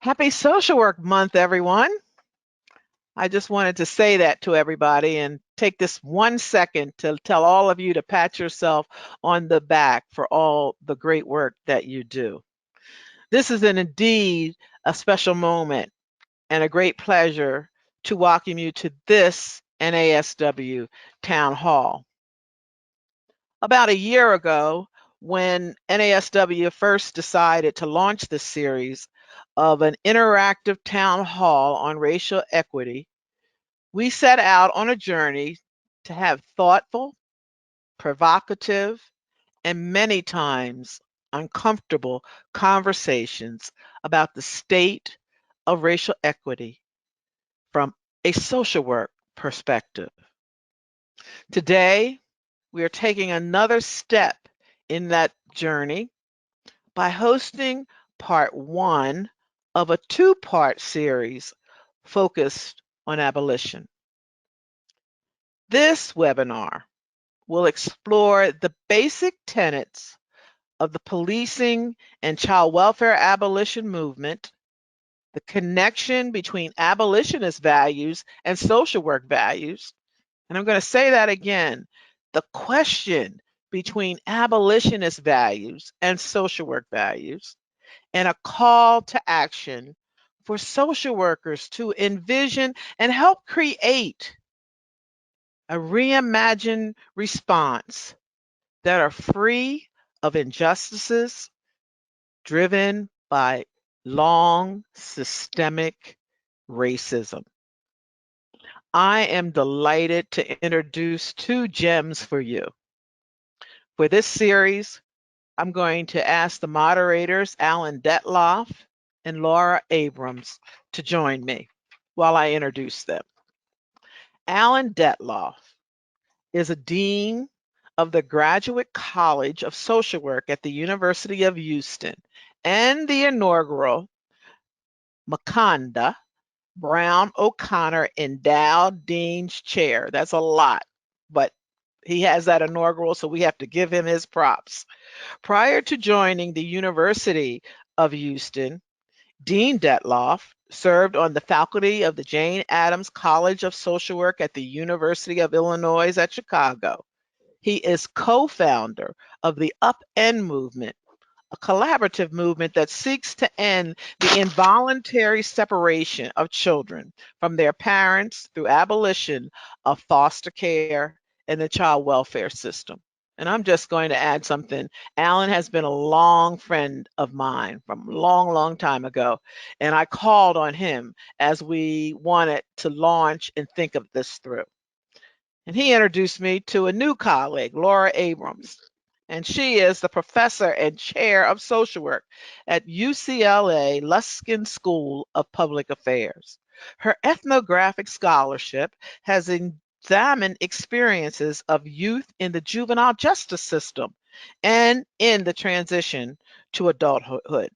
Happy Social Work Month, everyone. I just wanted to say that to everybody and take this 1 second to tell all of you to pat yourself on the back for all the great work that you do. This is indeed a special moment and a great pleasure to welcome you to this NASW Town Hall. About a year ago, when NASW first decided to launch this series of an interactive town hall on racial equity, we set out on a journey to have thoughtful, provocative, and many times uncomfortable conversations about the state of racial equity from a social work perspective. Today, we are taking another step in that journey by hosting part one of a two-part series focused on abolition. This webinar will explore the basic tenets of the policing and child welfare abolition movement, the connection between abolitionist values and social work values. And I'm going to say that again, the question between abolitionist values and social work values, and a call to action for social workers to envision and help create a reimagined response that are free of injustices driven by long systemic racism. I am delighted to introduce two gems for you. For this series, I'm going to ask the moderators, Alan Detloff and Laura Abrams, to join me while I introduce them. Alan Detloff is a dean of the Graduate College of Social Work at the University of Houston and the inaugural Maconda Brown O'Connor Endowed Dean's Chair. That's a lot, but he has that inaugural, so we have to give him his props. Prior to joining the University of Houston, Dean Detloff served on the faculty of the Jane Addams College of Social Work at the University of Illinois at Chicago. He is co-founder of the Upend movement, a collaborative movement that seeks to end the involuntary separation of children from their parents through abolition of foster care and the child welfare system. And I'm just going to add something. Alan has been a long friend of mine from a long, long time ago. And I called on him as we wanted to launch and think of this through. And he introduced me to a new colleague, Laura Abrams. And she is the professor and chair of social work at UCLA Luskin School of Public Affairs. Her ethnographic scholarship has examined experiences of youth in the juvenile justice system and in the transition to adulthood.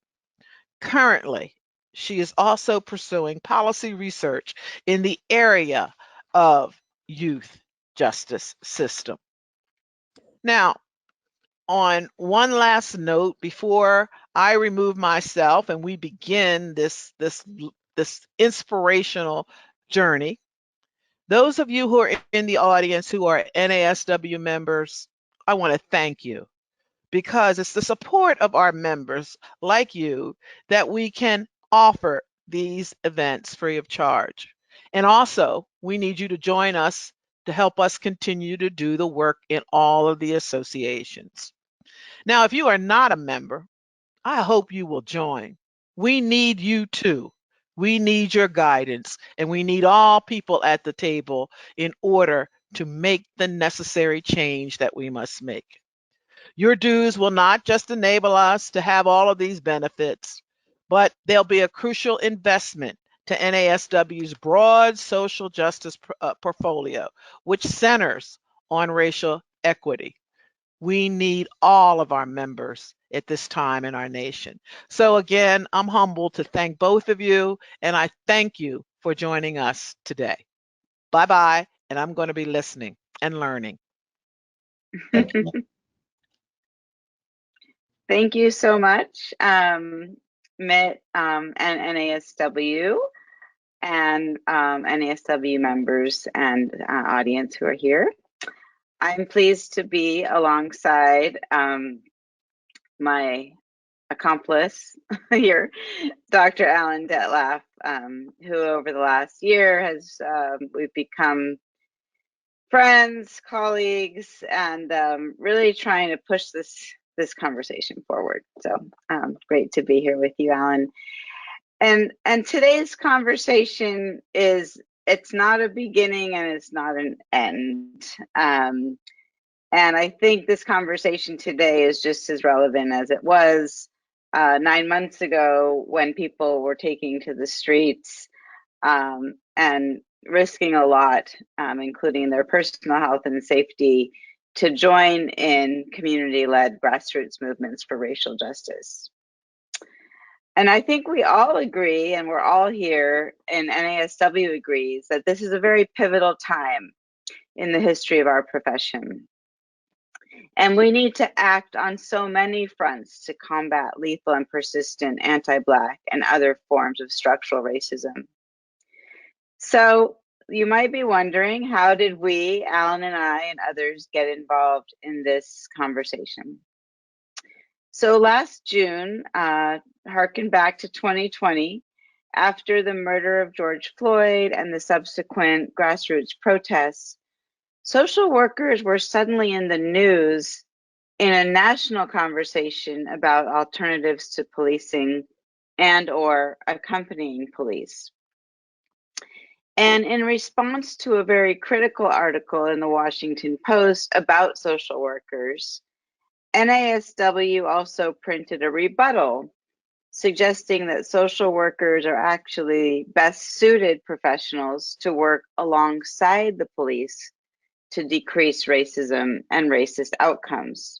Currently, she is also pursuing policy research in the area of youth justice system. Now, on one last note, before I remove myself and we begin this inspirational journey, those of you who are in the audience who are NASW members, I want to thank you, because it's the support of our members like you that we can offer these events free of charge. And also, we need you to join us to help us continue to do the work in all of the associations. Now, if you are not a member, I hope you will join. We need you too. We need your guidance, and we need all people at the table in order to make the necessary change that we must make. Your dues will not just enable us to have all of these benefits, but they'll be a crucial investment to NASW's broad social justice portfolio, which centers on racial equity. We need all of our members at this time in our nation. So again, I'm humbled to thank both of you, and I thank you for joining us today. Bye-bye, and I'm going to be listening and learning. Thank you. Thank you so much, MIT, and NASW, and NASW members and audience who are here. I'm pleased to be alongside my accomplice here, Dr. Alan Detlef, who over the last year has, we've become friends, colleagues, and really trying to push this conversation forward. So great to be here with you, Alan. And today's conversation it's not a beginning and it's not an end. And I think this conversation today is just as relevant as it was 9 months ago when people were taking to the streets and risking a lot, including their personal health and safety, to join in community-led grassroots movements for racial justice. And I think we all agree, and we're all here, and NASW agrees, that this is a very pivotal time in the history of our profession. And we need to act on so many fronts to combat lethal and persistent anti-Black and other forms of structural racism. So you might be wondering, how did we, Alan and I and others, get involved in this conversation? So last June, harken back to 2020, after the murder of George Floyd and the subsequent grassroots protests, social workers were suddenly in the news in a national conversation about alternatives to policing and/or accompanying police. And in response to a very critical article in the Washington Post about social workers, NASW also printed a rebuttal suggesting that social workers are actually best suited professionals to work alongside the police to decrease racism and racist outcomes.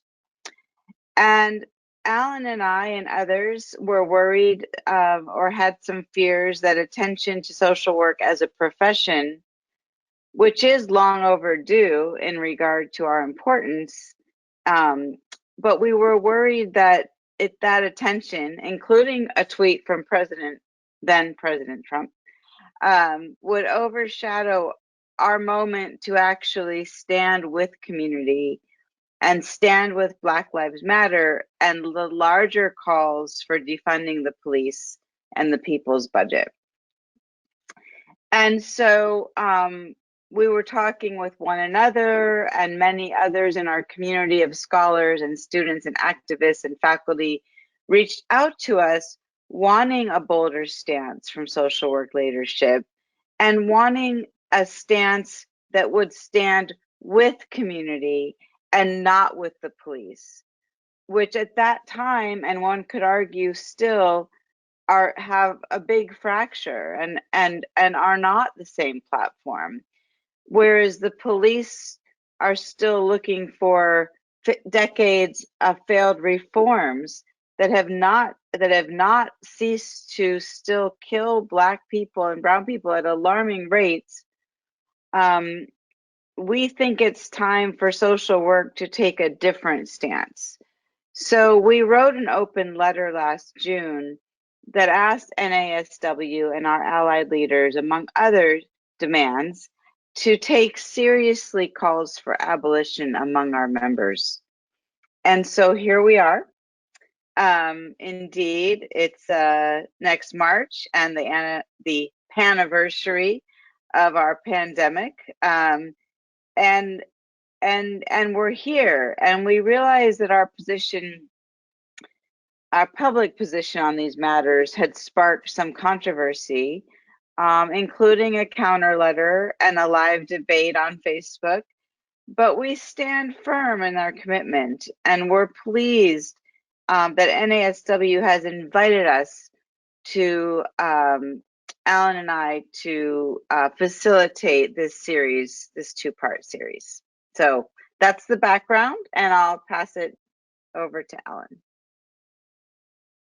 And Alan and I and others were worried or had some fears that attention to social work as a profession, which is long overdue in regard to our importance, but we were worried that that attention, including a tweet from then President Trump, would overshadow our moment to actually stand with community and stand with Black Lives Matter and the larger calls for defunding the police and the people's budget. And so we were talking with one another and many others in our community of scholars and students and activists and faculty reached out to us wanting a bolder stance from social work leadership and wanting a stance that would stand with community and not with the police, which at that time, and one could argue still, have a big fracture and are not the same platform. Whereas the police are still looking for decades of failed reforms that have not ceased to still kill Black people and brown people at alarming rates. We think it's time for social work to take a different stance. So we wrote an open letter last June that asked NASW and our allied leaders, among other demands, to take seriously calls for abolition among our members. And so here we are. Indeed, it's next March and the paniversary of our pandemic. And we're here, and we realize that our public position on these matters had sparked some controversy, including a counter letter and a live debate on Facebook. But we stand firm in our commitment, and we're pleased that NASW has invited us to Alan and I to facilitate this series, this two-part series. So that's the background, and I'll pass it over to Alan.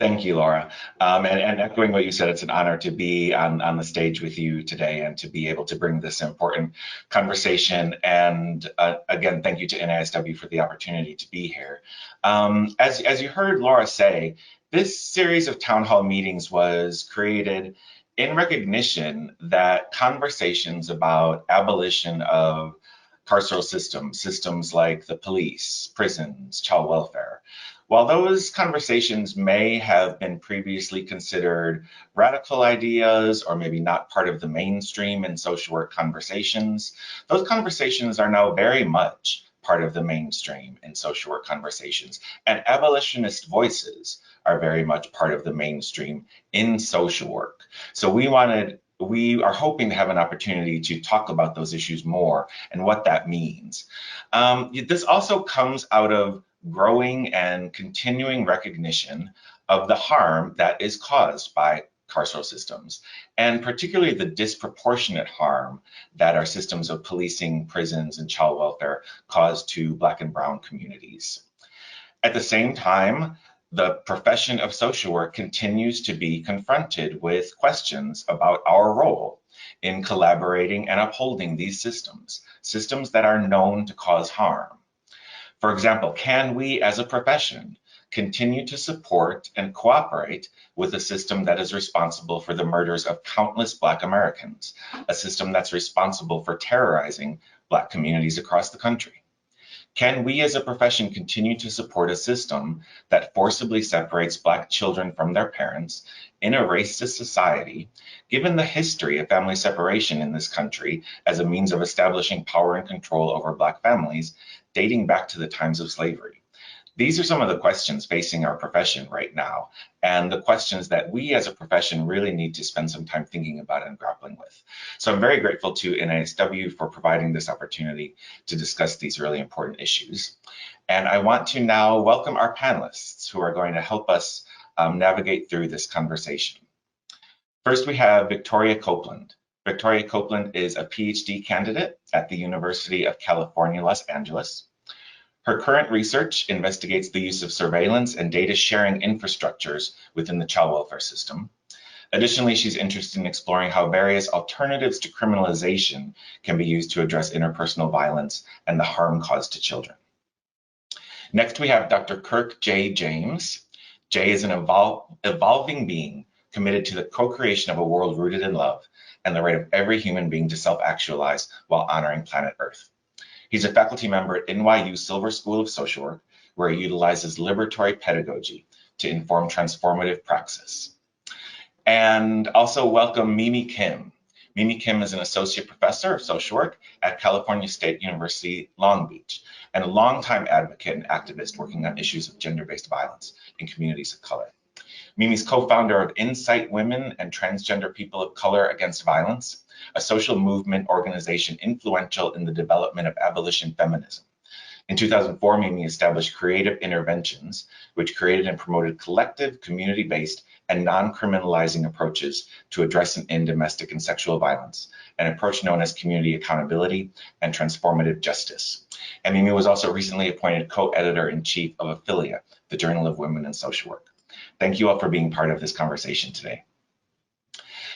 Thank you, Laura. And echoing what you said, it's an honor to be on the stage with you today and to be able to bring this important conversation. And again, thank you to NASW for the opportunity to be here. As you heard Laura say, This series of town hall meetings was created in recognition that conversations about abolition of carceral systems, systems like the police, prisons, child welfare, while those conversations may have been previously considered radical ideas or maybe not part of the mainstream in social work conversations, those conversations are now very much part of the mainstream in social work conversations. And abolitionist voices are very much part of the mainstream in social work. So we are hoping to have an opportunity to talk about those issues more and what that means. This also comes out of growing and continuing recognition of the harm that is caused by carceral systems, and particularly the disproportionate harm that our systems of policing, prisons, and child welfare cause to Black and Brown communities. At the same time, the profession of social work continues to be confronted with questions about our role in collaborating and upholding these systems, systems that are known to cause harm. For example, can we as a profession continue to support and cooperate with a system that is responsible for the murders of countless Black Americans, a system that's responsible for terrorizing Black communities across the country? Can we as a profession continue to support a system that forcibly separates Black children from their parents in a racist society, given the history of family separation in this country as a means of establishing power and control over Black families dating back to the times of slavery? These are some of the questions facing our profession right now, and the questions that we as a profession really need to spend some time thinking about and grappling with. So I'm very grateful to NASW for providing this opportunity to discuss these really important issues. And I want to now welcome our panelists who are going to help us navigate through this conversation. First, we have Victoria Copeland. Victoria Copeland is a PhD candidate at the University of California, Los Angeles. Her current research investigates the use of surveillance and data sharing infrastructures within the child welfare system. Additionally, she's interested in exploring how various alternatives to criminalization can be used to address interpersonal violence and the harm caused to children. Next, we have Dr. Kirk J. James. Jay is an evolving being committed to the co-creation of a world rooted in love and the right of every human being to self-actualize while honoring planet Earth. He's a faculty member at NYU Silver School of Social Work, where he utilizes liberatory pedagogy to inform transformative praxis. And also welcome Mimi Kim. Mimi Kim is an associate professor of social work at California State University, Long Beach, and a longtime advocate and activist working on issues of gender-based violence in communities of color. Mimi's co-founder of Insight Women and Transgender People of Color Against Violence, a social movement organization influential in the development of abolition feminism. In 2004, Mimi established Creative Interventions, which created and promoted collective, community-based, and non-criminalizing approaches to address and end domestic and sexual violence, an approach known as community accountability and transformative justice. And Mimi was also recently appointed co-editor-in-chief of Affiliate, the Journal of Women in Social Work. Thank you all for being part of this conversation today.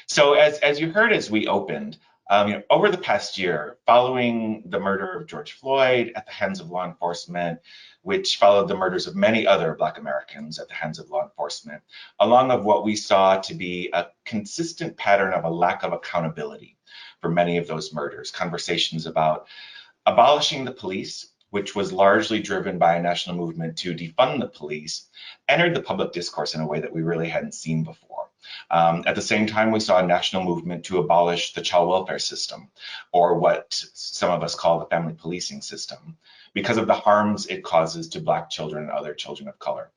So as you heard as we opened, over the past year, following the murder of George Floyd at the hands of law enforcement, which followed the murders of many other Black Americans at the hands of law enforcement, along with what we saw to be a consistent pattern of a lack of accountability for many of those murders, conversations about abolishing the police, which was largely driven by a national movement to defund the police, entered the public discourse in a way that we really hadn't seen before. At the same time, we saw a national movement to abolish the child welfare system, or what some of us call the family policing system, because of the harms it causes to Black children and other children of color.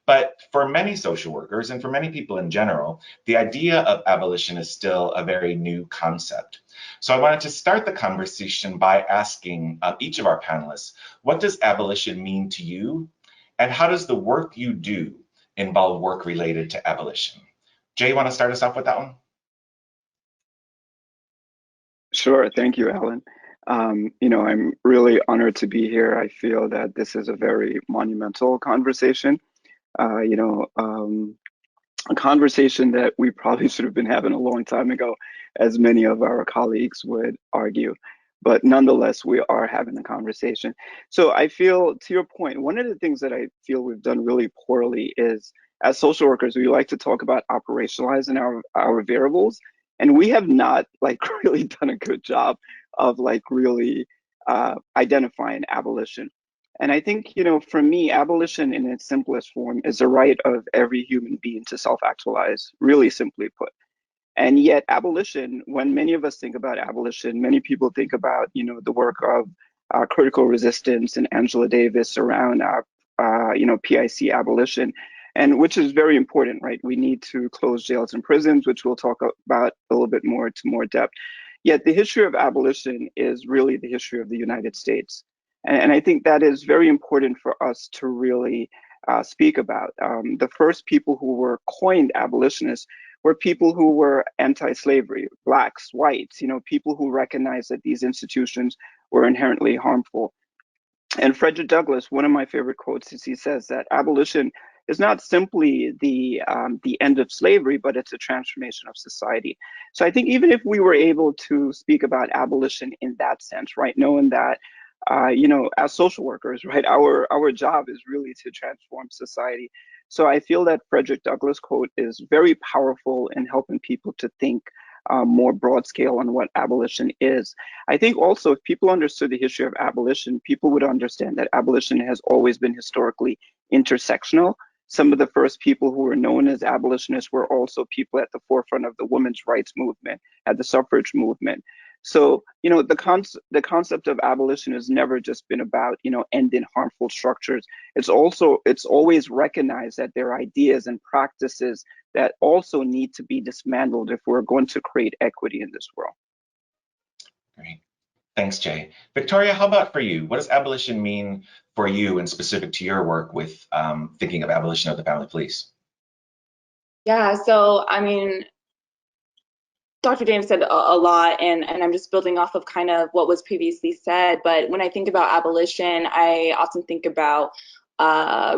But for many social workers and for many people in general, the idea of abolition is still a very new concept. So I wanted to start the conversation by asking each of our panelists, what does abolition mean to you? And how does the work you do involve work related to abolition? Jay, you want to start us off with that one? Sure. Thank you, Alan. I'm really honored to be here. I feel that this is a very monumental conversation. A conversation that we probably should have been having a long time ago, as many of our colleagues would argue. But nonetheless, we are having the conversation. So I feel, to your point, one of the things that I feel we've done really poorly is as social workers, we like to talk about operationalizing our variables, and we have not like really done a good job of like really identifying abolition. And I think, you know, for me, abolition in its simplest form is the right of every human being to self-actualize, really simply put. And yet abolition, when many of us think about abolition, many people think about, you know, the work of critical resistance and Angela Davis around, you know, PIC abolition, and which is very important, right? We need to close jails and prisons, which we'll talk about a little bit more to more depth. Yet the history of abolition is really the history of the United States. And I think that is very important for us to really speak about. The first people who were coined abolitionists were people who were anti-slavery, blacks, whites, you know, people who recognized that these institutions were inherently harmful. And Frederick Douglass, one of my favorite quotes is he says that abolition is not simply the end of slavery, but it's a transformation of society. So I think even if we were able to speak about abolition in that sense, right, knowing that you know, as social workers, right, our job is really to transform society. So I feel that Frederick Douglass quote is very powerful in helping people to think more broad scale on what abolition is. I think also if people understood the history of abolition, people would understand that abolition has always been historically intersectional. Some of the first people who were known as abolitionists were also people at the forefront of the women's rights movement, at the suffrage movement. So, you know, the concept of abolition has never just been about, you know, ending harmful structures. It's always recognized that there are ideas and practices that also need to be dismantled if we're going to create equity in this world. Great. Thanks, Jay. Victoria, how about for you? What does abolition mean for you and specific to your work with thinking of abolition of the family police? Yeah, so I mean, Dr. James said a lot, and I'm just building off of kind of what was previously said. But when I think about abolition, I often think about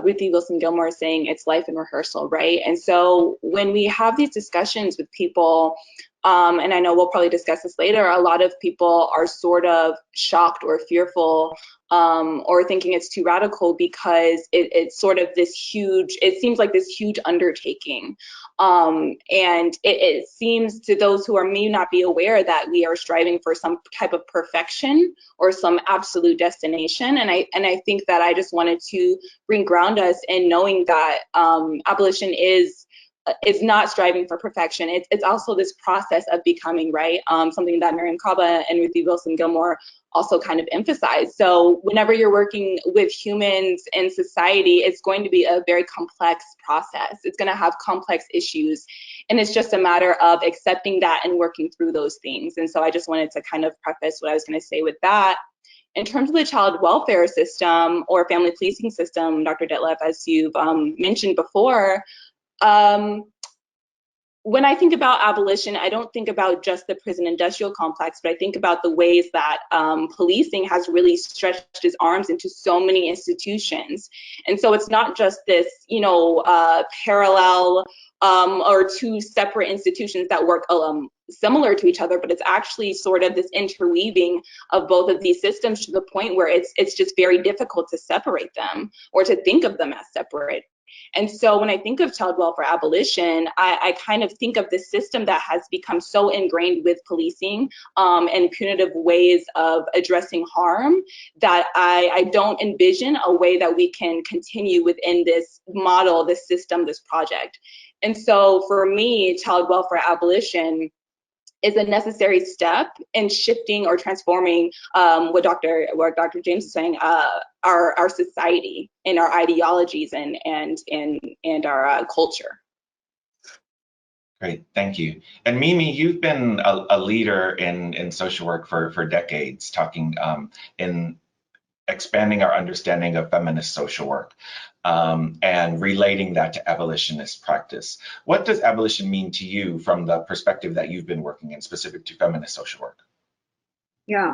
Ruthie Wilson Gilmore saying it's life in rehearsal, right? And so when we have these discussions with people, and I know we'll probably discuss this later, a lot of people are sort of shocked or fearful or thinking it's too radical because it's sort of this huge, it seems like this huge undertaking. And it seems to those who are may not be aware that we are striving for some type of perfection or some absolute destination. And I think that I just wanted to ground us in knowing that abolition is not striving for perfection. It's also this process of becoming, right? Something that Miriam Kaba and Ruthie Wilson Gilmore also kind of emphasize. So whenever you're working with humans in society, it's going to be a very complex process. It's going to have complex issues. And it's just a matter of accepting that and working through those things. And so I just wanted to kind of preface what I was going to say with that. In terms of the child welfare system or family policing system, Dr. Detlef, as you've mentioned before, when I think about abolition, I don't think about just the prison industrial complex, but I think about the ways that policing has really stretched its arms into so many institutions. And so it's not just this, you know, parallel or two separate institutions that work similar to each other, but it's actually sort of this interweaving of both of these systems to the point where it's just very difficult to separate them or to think of them as separate. And so when I think of child welfare abolition, I kind of think of this system that has become so ingrained with policing and punitive ways of addressing harm that I don't envision a way that we can continue within this model, this system, this project. And so for me, child welfare abolition is a necessary step in shifting or transforming what Dr. James is saying, our society and our ideologies and our culture. Great, thank you. And Mimi, you've been a leader in social work for decades, talking in expanding our understanding of feminist social work and relating that to abolitionist practice. What does abolition mean to you from the perspective that you've been working in, specific to feminist social work? Yeah,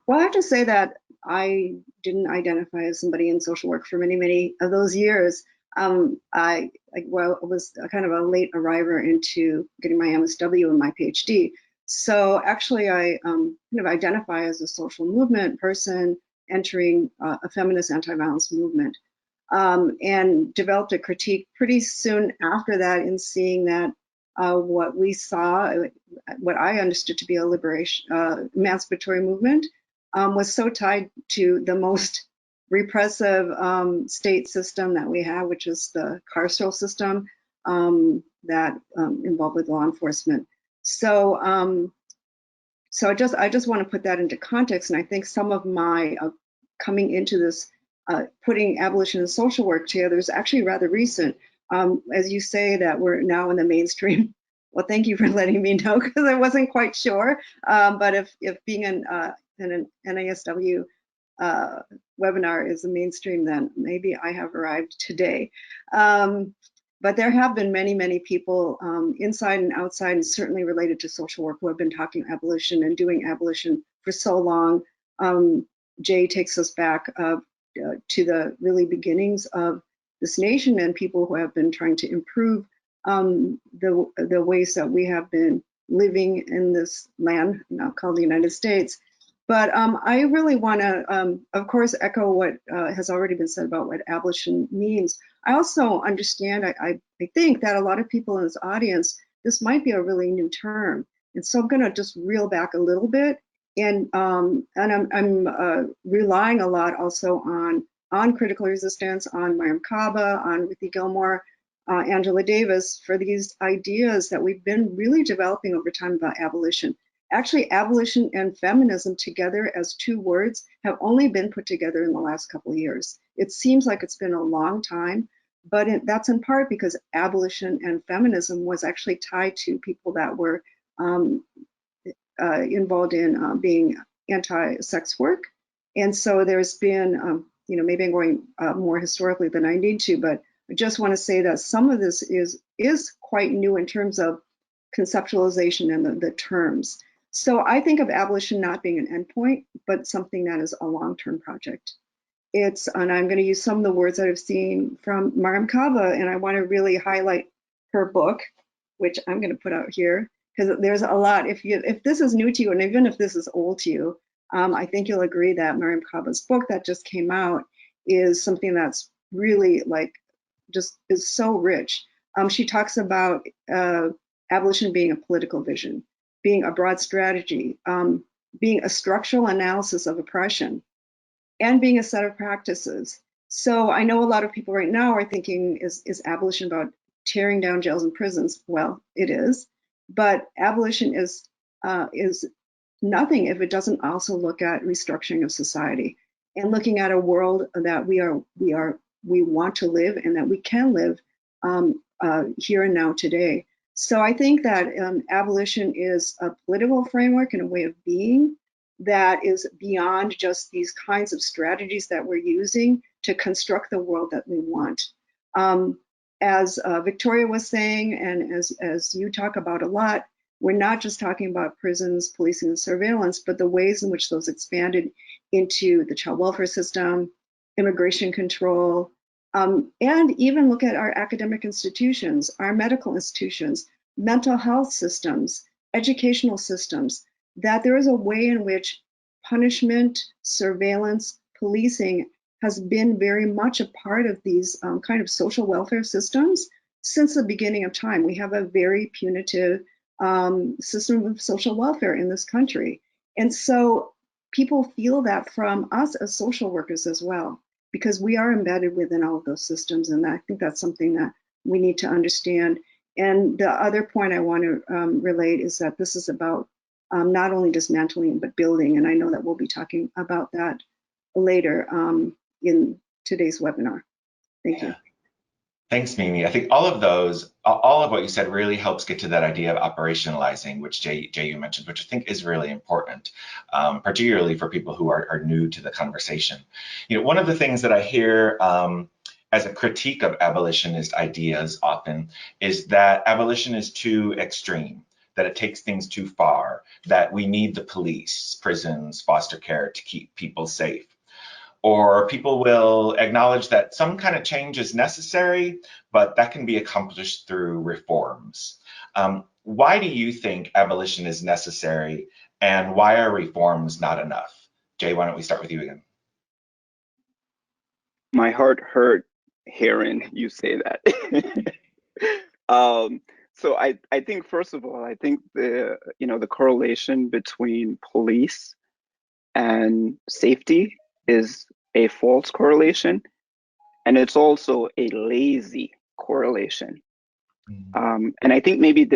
well, I have to say that I didn't identify as somebody in social work for many of those years. I was kind of a late arriver into getting my MSW and my PhD. So actually, I kind of identify as a social movement person entering a feminist anti-violence movement. and developed a critique pretty soon after that in seeing that what we saw, what I understood to be a emancipatory movement, was so tied to the most repressive state system that we have, which is the carceral system that involved with law enforcement. So, I just want to put that into context, and I think some of my coming into this, putting abolition and social work together is actually rather recent. As you say that we're now in the mainstream. Well, thank you for letting me know, because I wasn't quite sure. But if being in an NASW webinar is the mainstream, then maybe I have arrived today. But there have been many, many people inside and outside, and certainly related to social work, who have been talking abolition and doing abolition for so long. Jay takes us back to the really beginnings of this nation, and people who have been trying to improve the ways that we have been living in this land now called the United States. But I really want to, of course, echo what has already been said about what abolition means. I also understand, I think that a lot of people in this audience, this might be a really new term. And so I'm going to just reel back a little bit. And I'm relying a lot also on critical resistance, on Mariame Kaba, on Ruthie Gilmore, Angela Davis, for these ideas that we've been really developing over time about abolition. Actually, abolition and feminism together as two words have only been put together in the last couple of years. It seems like it's been a long time, but that's in part because abolition and feminism was actually tied to people that were involved in being anti-sex work. And so there's been, maybe I'm going more historically than I need to, but I just want to say that some of this is quite new in terms of conceptualization and the terms. So I think of abolition not being an endpoint, but something that is a long-term project. And I'm going to use some of the words that I've seen from Mariame Kaba, and I want to really highlight her book, which I'm going to put out here, because there's a lot. If this is new to you, and even if this is old to you, I think you'll agree that Mariame Kaba's book that just came out is something that's really just is so rich. She talks about abolition being a political vision, being a broad strategy, being a structural analysis of oppression, and being a set of practices. So I know a lot of people right now are thinking, is abolition about tearing down jails and prisons? Well, it is, but abolition is nothing if it doesn't also look at restructuring of society and looking at a world that we want to live and that we can live here and now today. So I think that abolition is a political framework and a way of being that is beyond just these kinds of strategies that we're using to construct the world that we want. As Victoria was saying, and as you talk about a lot, we're not just talking about prisons, policing, and surveillance, but the ways in which those expanded into the child welfare system, immigration control, and even look at our academic institutions, our medical institutions, mental health systems, educational systems, that there is a way in which punishment, surveillance, policing has been very much a part of these kind of social welfare systems since the beginning of time. We have a very punitive system of social welfare in this country. And so people feel that from us as social workers as well, because we are embedded within all of those systems. And I think that's something that we need to understand. And the other point I want to relate is that this is about not only dismantling, but building. And I know that we'll be talking about that later in today's webinar. Thank you. Thanks, Mimi. I think all of what you said really helps get to that idea of operationalizing, which Jay you mentioned, which I think is really important, particularly for people who are new to the conversation. One of the things that I hear as a critique of abolitionist ideas often is that abolition is too extreme, that it takes things too far, that we need the police, prisons, foster care to keep people safe. Or people will acknowledge that some kind of change is necessary, but that can be accomplished through reforms. Why do you think abolition is necessary, and why are reforms not enough? Jay, why don't we start with you again? My heart hurt hearing you say that. um, so I think first of all, I think the correlation between police and safety is a false correlation, and it's also a lazy correlation. And I think maybe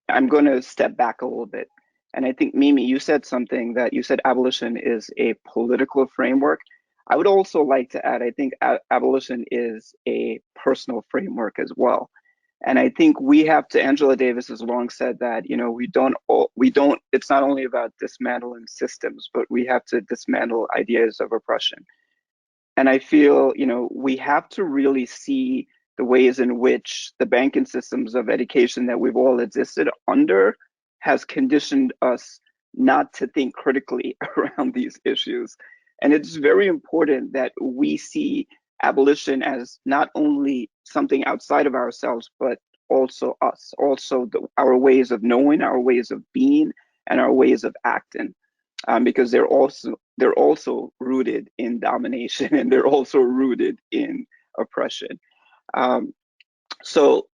I'm going to step back a little bit. And I think, Mimi, you said something that you said abolition is a political framework. I would also like to add, I think abolition is a personal framework as well. And I think Angela Davis has long said that, it's not only about dismantling systems, but we have to dismantle ideas of oppression. And I feel, we have to really see the ways in which the banking systems of education that we've all existed under has conditioned us not to think critically around these issues. And it's very important that we see abolition as not only something outside of ourselves, but also us, also our ways of knowing, our ways of being, and our ways of acting. Because they're also rooted in domination, and they're also rooted in oppression. So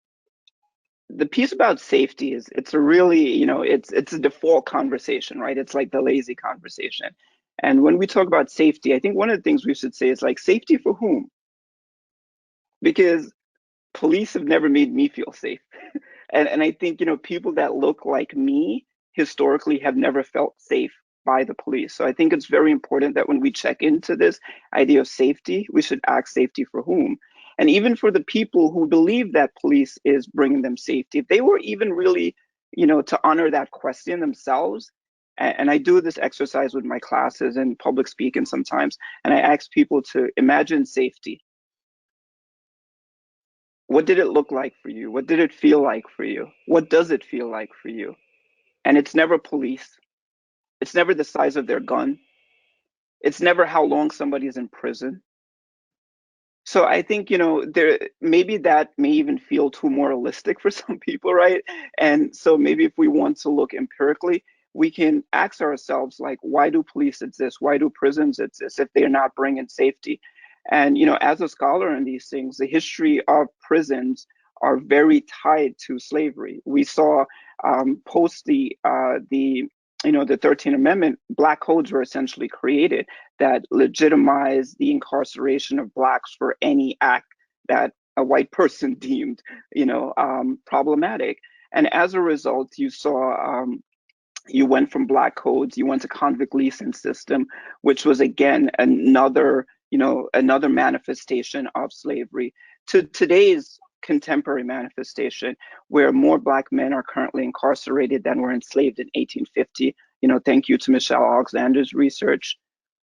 the piece about safety is it's a really, it's a default conversation, right? It's like the lazy conversation. And when we talk about safety, I think one of the things we should say is like, safety for whom? Because police have never made me feel safe. And I think, people that look like me historically have never felt safe by the police. So I think it's very important that when we check into this idea of safety, we should ask safety for whom. And even for the people who believe that police is bringing them safety, if they were even really, to honor that question themselves, and I do this exercise with my classes and public speaking sometimes, and I ask people to imagine safety. What did it look like for you? What did it feel like for you? What does it feel like for you? And it's never police. It's never the size of their gun. It's never how long somebody is in prison. So I think, maybe that may even feel too moralistic for some people, right? And so maybe if we want to look empirically, we can ask ourselves, like, why do police exist? Why do prisons exist if they're not bringing safety? And, as a scholar in these things, the history of prisons are very tied to slavery. We saw post the 13th Amendment, Black codes were essentially created that legitimized the incarceration of Blacks for any act that a white person deemed, problematic. And as a result, you saw you went from Black codes, you went to convict leasing system, which was again another manifestation of slavery, to today's contemporary manifestation, where more Black men are currently incarcerated than were enslaved in 1850. Thank you to Michelle Alexander's research.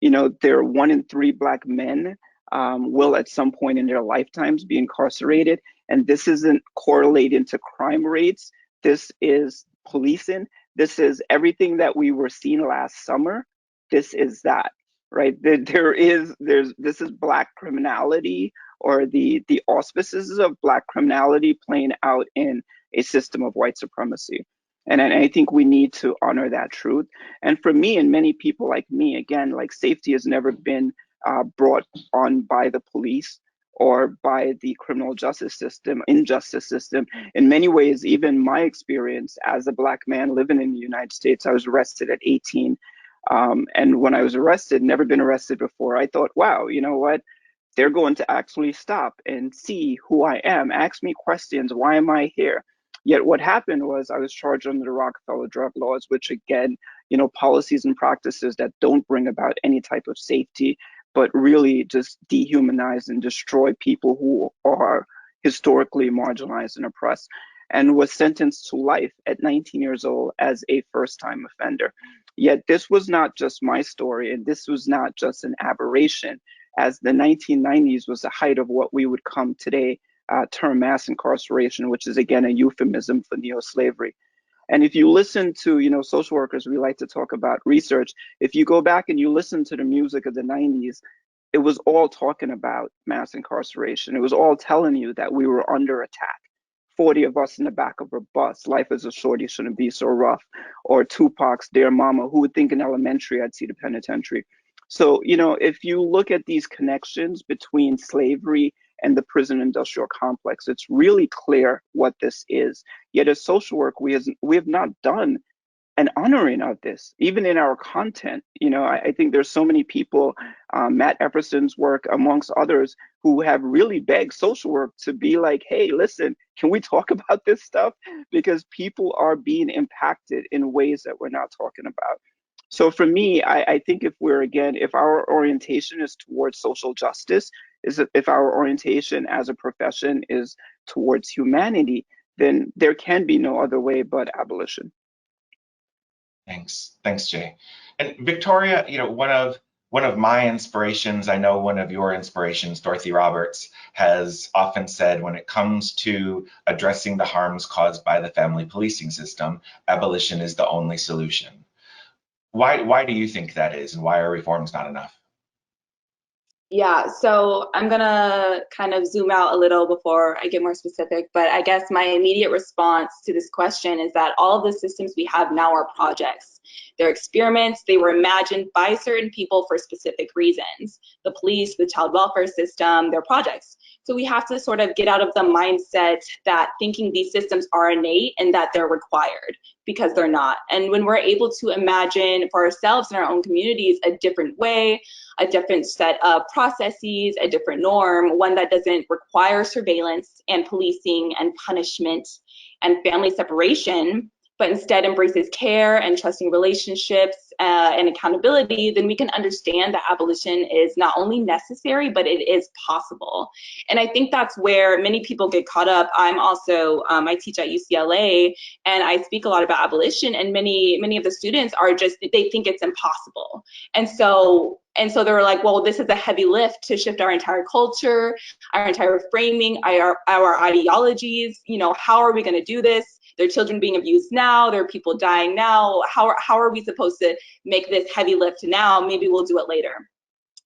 There are 1 in 3 Black men will at some point in their lifetimes be incarcerated. And this isn't correlating to crime rates. This is policing. This is everything that we were seeing last summer. This is that, right? This is Black criminality, or the auspices of Black criminality playing out in a system of white supremacy. And I think we need to honor that truth. And for me and many people like me, again, like, safety has never been brought on by the police or by the criminal justice system, injustice system. In many ways, even my experience as a Black man living in the United States, I was arrested at 18. And when I was arrested, never been arrested before, I thought, wow, you know what? They're going to actually stop and see who I am, ask me questions. Why am I here? Yet what happened was I was charged under the Rockefeller drug laws, which again, policies and practices that don't bring about any type of safety, but really just dehumanize and destroy people who are historically marginalized and oppressed, and was sentenced to life at 19 years old as a first-time offender. Yet this was not just my story, and this was not just an aberration, as the 1990s was the height of what we would come today term mass incarceration, which is again a euphemism for neo-slavery. And if you listen to, social workers, we like to talk about research. If you go back and you listen to the music of the 90s, it was all talking about mass incarceration. It was all telling you that we were under attack. 40 of us in the back of a bus. Life is a shorty, shouldn't be so rough. Or Tupac's Dear Mama, who would think in elementary I'd see the penitentiary. So, if you look at these connections between slavery and the prison industrial complex. It's really clear what this is. Yet as social work, we have not done an honoring of this, even in our content. I think there's so many people, Matt Epperson's work amongst others, who have really begged social work to be like, hey, listen, can we talk about this stuff? Because people are being impacted in ways that we're not talking about. So for me, I think if our orientation is towards social justice, if our orientation as a profession is towards humanity, then there can be no other way but abolition. Thanks, Jay. And Victoria, one of my inspirations, I know one of your inspirations, Dorothy Roberts, has often said when it comes to addressing the harms caused by the family policing system, abolition is the only solution. Why do you think that is, and why are reforms not enough? Yeah, so I'm gonna kind of zoom out a little before I get more specific, but I guess my immediate response to this question is that all of the systems we have now are projects. They're experiments. They were imagined by certain people for specific reasons. The police, the child welfare system, they're projects. So we have to sort of get out of the mindset that thinking these systems are innate and that they're required, because they're not. And when we're able to imagine for ourselves in our own communities a different way, a different set of processes, a different norm, one that doesn't require surveillance and policing and punishment and family separation, but instead embraces care and trusting relationships and accountability, then we can understand that abolition is not only necessary, but it is possible. And I think that's where many people get caught up. I'm also, I teach at UCLA, and I speak a lot about abolition, and many of the students are they think it's impossible. And so they're like, well, this is a heavy lift to shift our entire culture, our entire framing, our ideologies. How are we going to do this? There are children being abused now. There are people dying now. How are we supposed to make this heavy lift now? Maybe we'll do it later.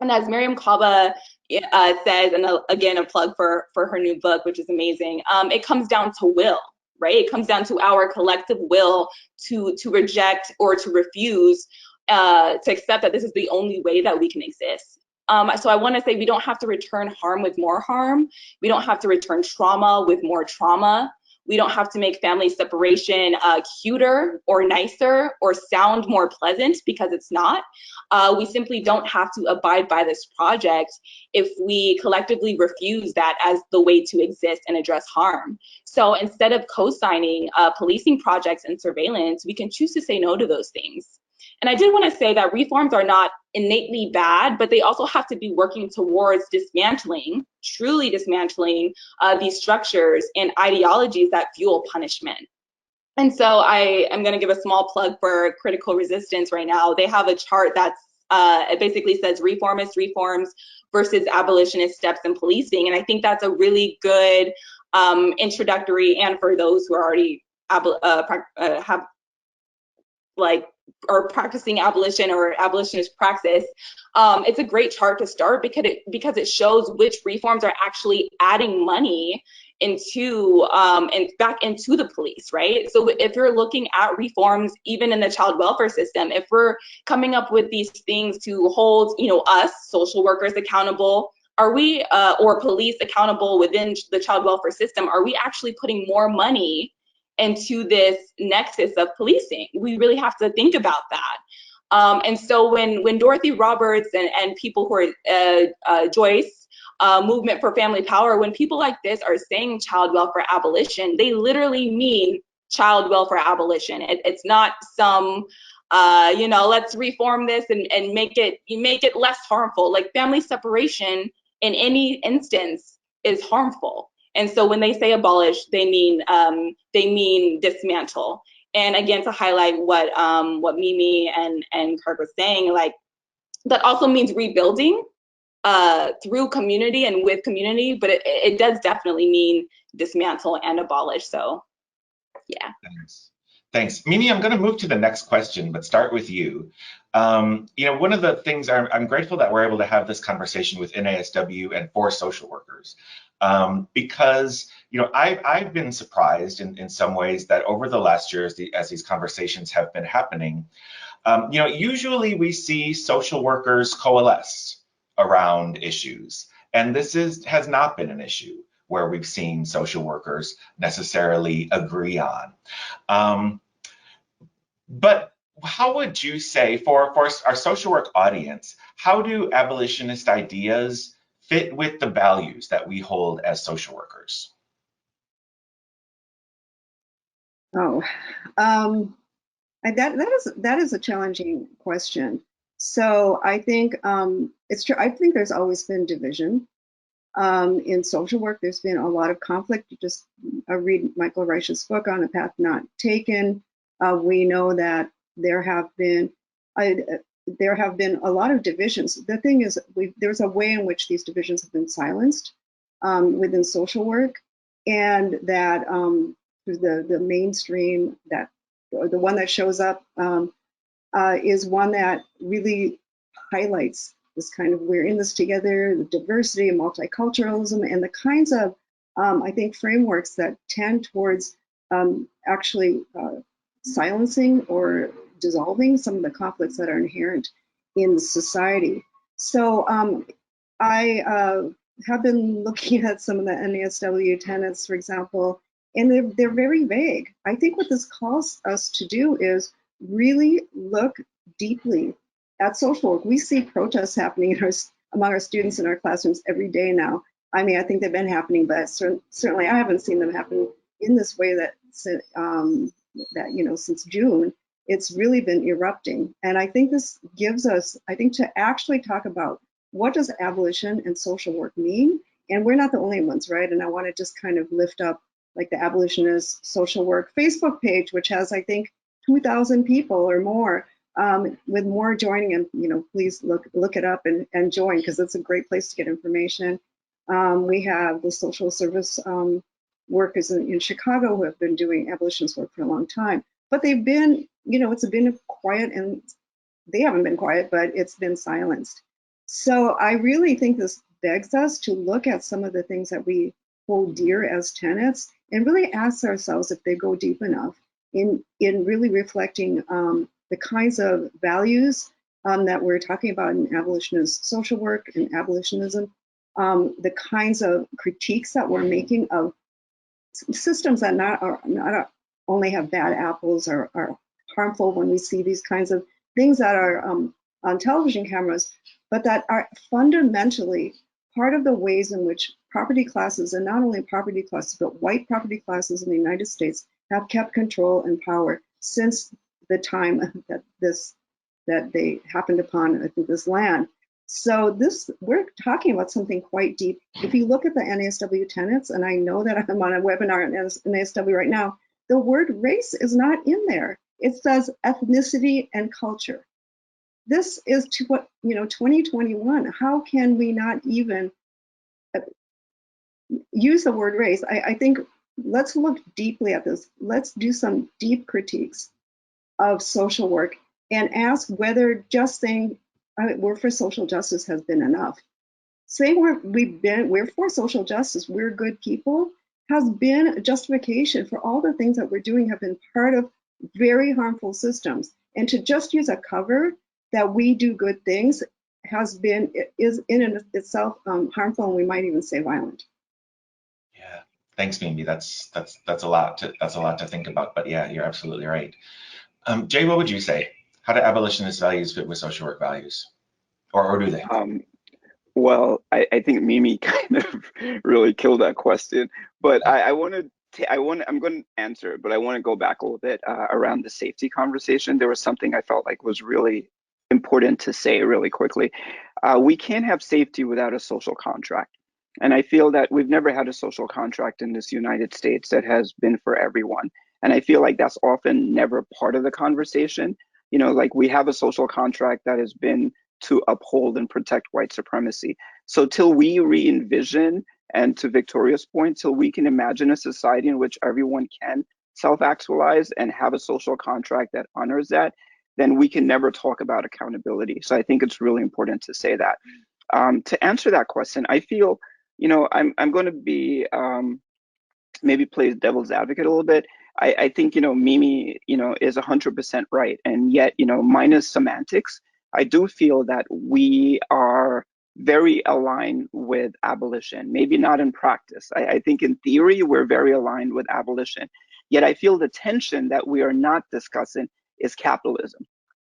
And as Miriam Kaba says, and again, a plug for her new book, which is amazing, it comes down to will, right? It comes down to our collective will to reject or to refuse, to accept that this is the only way that we can exist. So I want to say we don't have to return harm with more harm. We don't have to return trauma with more trauma. We don't have to make family separation cuter or nicer or sound more pleasant, because it's not. We simply don't have to abide by this project if we collectively refuse that as the way to exist and address harm. So instead of co-signing policing projects and surveillance, we can choose to say no to those things. And I did want to say that reforms are not innately bad, but they also have to be working towards dismantling, truly dismantling these structures and ideologies that fuel punishment. And so I am going to give a small plug for Critical Resistance right now. They have a chart that's it basically says reformist reforms versus abolitionist steps in policing. And I think that's a really good introductory, and for those who are already are practicing abolition or abolitionist praxis, it's a great chart to start because it shows which reforms are actually adding money into and back into the police, right? So if you're looking at reforms, even in the child welfare system, if we're coming up with these things to hold, us social workers accountable, are we or police accountable within the child welfare system? Are we actually putting more money into this nexus of policing? We really have to think about that. And so when Dorothy Roberts and people who are Joyce, Movement for Family Power, when people like this are saying child welfare abolition, they literally mean child welfare abolition. It's not some, let's reform this and make it less harmful. Like, family separation in any instance is harmful. And so when they say abolish, they mean dismantle. And again, to highlight what Mimi and Kirk was saying, like, that also means rebuilding through community and with community, but it does definitely mean dismantle and abolish. So yeah. Thanks. Mimi, I'm going to move to the next question, but start with you. One of the things I'm grateful that we're able to have this conversation with NASW and for social workers. Because I've been surprised in some ways that over the last year, as these conversations have been happening, usually we see social workers coalesce around issues, And this has not been an issue where we've seen social workers necessarily agree on. But how would you say, for our social work audience, how do abolitionist ideas fit with the values that we hold as social workers? Oh, that is a challenging question. So I think it's true. I think there's always been division in social work. There's been a lot of conflict. You just read Michael Reich's book on A Path Not Taken. We know that there have been a lot of divisions. The thing is, there's a way in which these divisions have been silenced within social work, and that the mainstream, that or the one that shows up is one that really highlights this kind of, we're in this together, the diversity and multiculturalism, and the kinds of I think frameworks that tend towards actually silencing or dissolving some of the conflicts that are inherent in society. So I have been looking at some of the NASW tenets, for example, and they're very vague. I think what this calls us to do is really look deeply at social work. We see protests happening among our students in our classrooms every day now. I mean, I think they've been happening, but certainly I haven't seen them happen in this way that since June. It's really been erupting. And I think this gives us, I think, to actually talk about what does abolition and social work mean? And we're not the only ones, right? And I want to just kind of lift up like the Abolitionist Social Work Facebook page, which has, I think, 2,000 people or more, with more joining. And please look it up and join, because it's a great place to get information. We have the social service workers in Chicago who have been doing abolitionist work for a long time, but they've been, it's been quiet, and they haven't been quiet, but it's been silenced. So I really think this begs us to look at some of the things that we hold dear as tenets and really ask ourselves if they go deep enough in really reflecting the kinds of values that we're talking about in abolitionist social work and abolitionism, the kinds of critiques that we're making of systems that not only have bad apples or are harmful when we see these kinds of things that are on television cameras, but that are fundamentally part of the ways in which property classes, and not only property classes, but white property classes in the United States, have kept control and power since the time that they happened upon, I think, this land. So we're talking about something quite deep. If you look at the NASW tenets, and I know that I'm on a webinar on NASW right now, the word race is not in there. It says ethnicity and culture. This is 2021. How can we not even use the word race? I think let's look deeply at this. Let's do some deep critiques of social work and ask whether just saying we're for social justice has been enough. Saying we're for social justice, we're good people, has been a justification for all the things that we're doing, have been part of very harmful systems. And to just use a cover that we do good things is in and of itself harmful, and we might even say violent. Yeah, thanks, Mimi. That's a lot to think about. But yeah, you're absolutely right. Jay, what would you say? How do abolitionist values fit with social work values, or do they? Well, I think Mimi kind of really killed that question, but I'm going to answer it, but I want to go back a little bit around the safety conversation. There was something I felt like was really important to say really quickly. We can't have safety without a social contract. And I feel that we've never had a social contract in this United States that has been for everyone. And I feel like that's often never part of the conversation. Like we have a social contract that has been to uphold and protect white supremacy. So till we re-envision, and to Victoria's point, till we can imagine a society in which everyone can self-actualize and have a social contract that honors that, then we can never talk about accountability. So I think it's really important to say that. To answer that question, I feel, I'm going to be maybe play devil's advocate a little bit. I think, Mimi, is 100% right. And yet, minus semantics, I do feel that we are very aligned with abolition. Maybe not in practice. I think in theory, we're very aligned with abolition. Yet I feel the tension that we are not discussing is capitalism.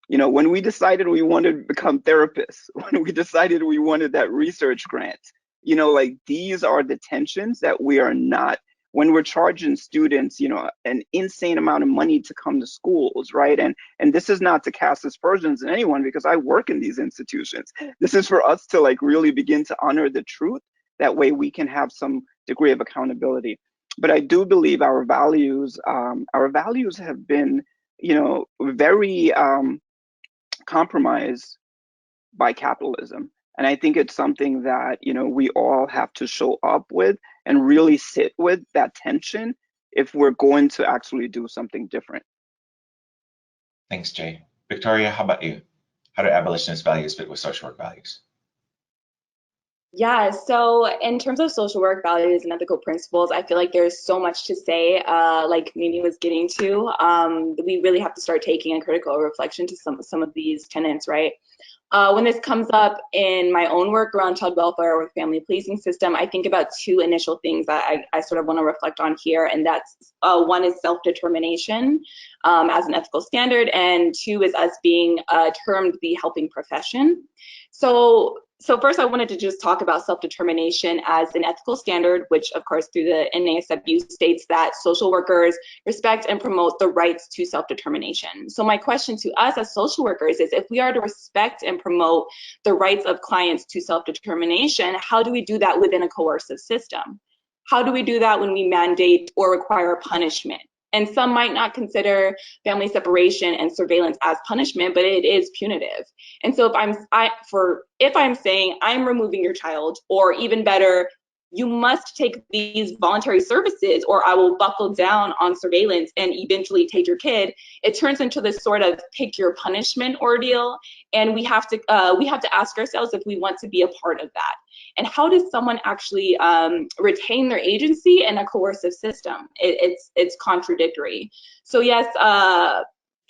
You know, when we decided we wanted to become therapists, when we decided we wanted that research grant, you know, like these are the tensions that we are not, when we're charging students, you know, an insane amount of money to come to schools, right? And this is not to cast aspersions on anyone, because I work in these institutions. This is for us to like really begin to honor the truth. That way we can have some degree of accountability. But I do believe our values have been, you know, very compromised by capitalism. And I think it's something that, you know, we all have to show up with and really sit with that tension if we're going to actually do something different. Thanks, Jay. Victoria, how about you? How do abolitionist values fit with social work values? Yeah, so in terms of social work values and ethical principles, I feel like there's so much to say, like Mimi was getting to. We really have to start taking a critical reflection to some of these tenets, right? When this comes up in my own work around child welfare or family policing system, I think about two initial things that I sort of want to reflect on here, and that's one is self-determination as an ethical standard, and two is us being termed the helping profession. So first, I wanted to just talk about self-determination as an ethical standard, which, of course, through the NASW states that social workers respect and promote the rights to self-determination. So my question to us as social workers is, if we are to respect and promote the rights of clients to self-determination, how do we do that within a coercive system? How do we do that when we mandate or require punishment? And some might not consider family separation and surveillance as punishment, but it is punitive. And so if I'm saying I'm removing your child, or even better, you must take these voluntary services or I will buckle down on surveillance and eventually take your kid, it turns into this sort of pick your punishment ordeal. And we have to ask ourselves if we want to be a part of that. And how does someone actually retain their agency in a coercive system? It's contradictory. So yes,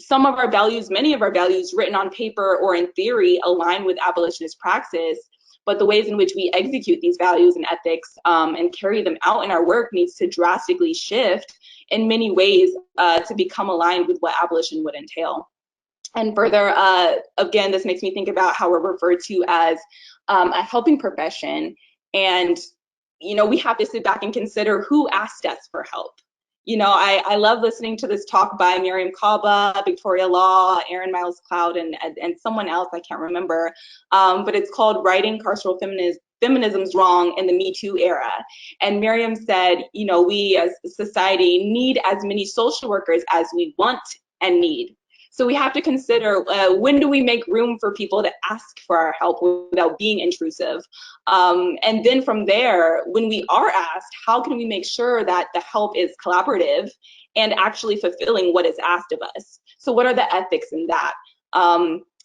some of our values, many of our values written on paper or in theory align with abolitionist praxis, but the ways in which we execute these values and ethics and carry them out in our work needs to drastically shift in many ways to become aligned with what abolition would entail. And further, again, this makes me think about how we're referred to as a helping profession. And, you know, we have to sit back and consider who asked us for help. You know, I love listening to this talk by Miriam Kaba, Victoria Law, Aaron Miles Cloud, and someone else, I can't remember. But it's called Writing Carceral Feminism's Wrong in the Me Too Era. And Miriam said, you know, we as a society need as many social workers as we want and need. So we have to consider when do we make room for people to ask for our help without being intrusive? And then from there, when we are asked, how can we make sure that the help is collaborative and actually fulfilling what is asked of us? So what are the ethics in that?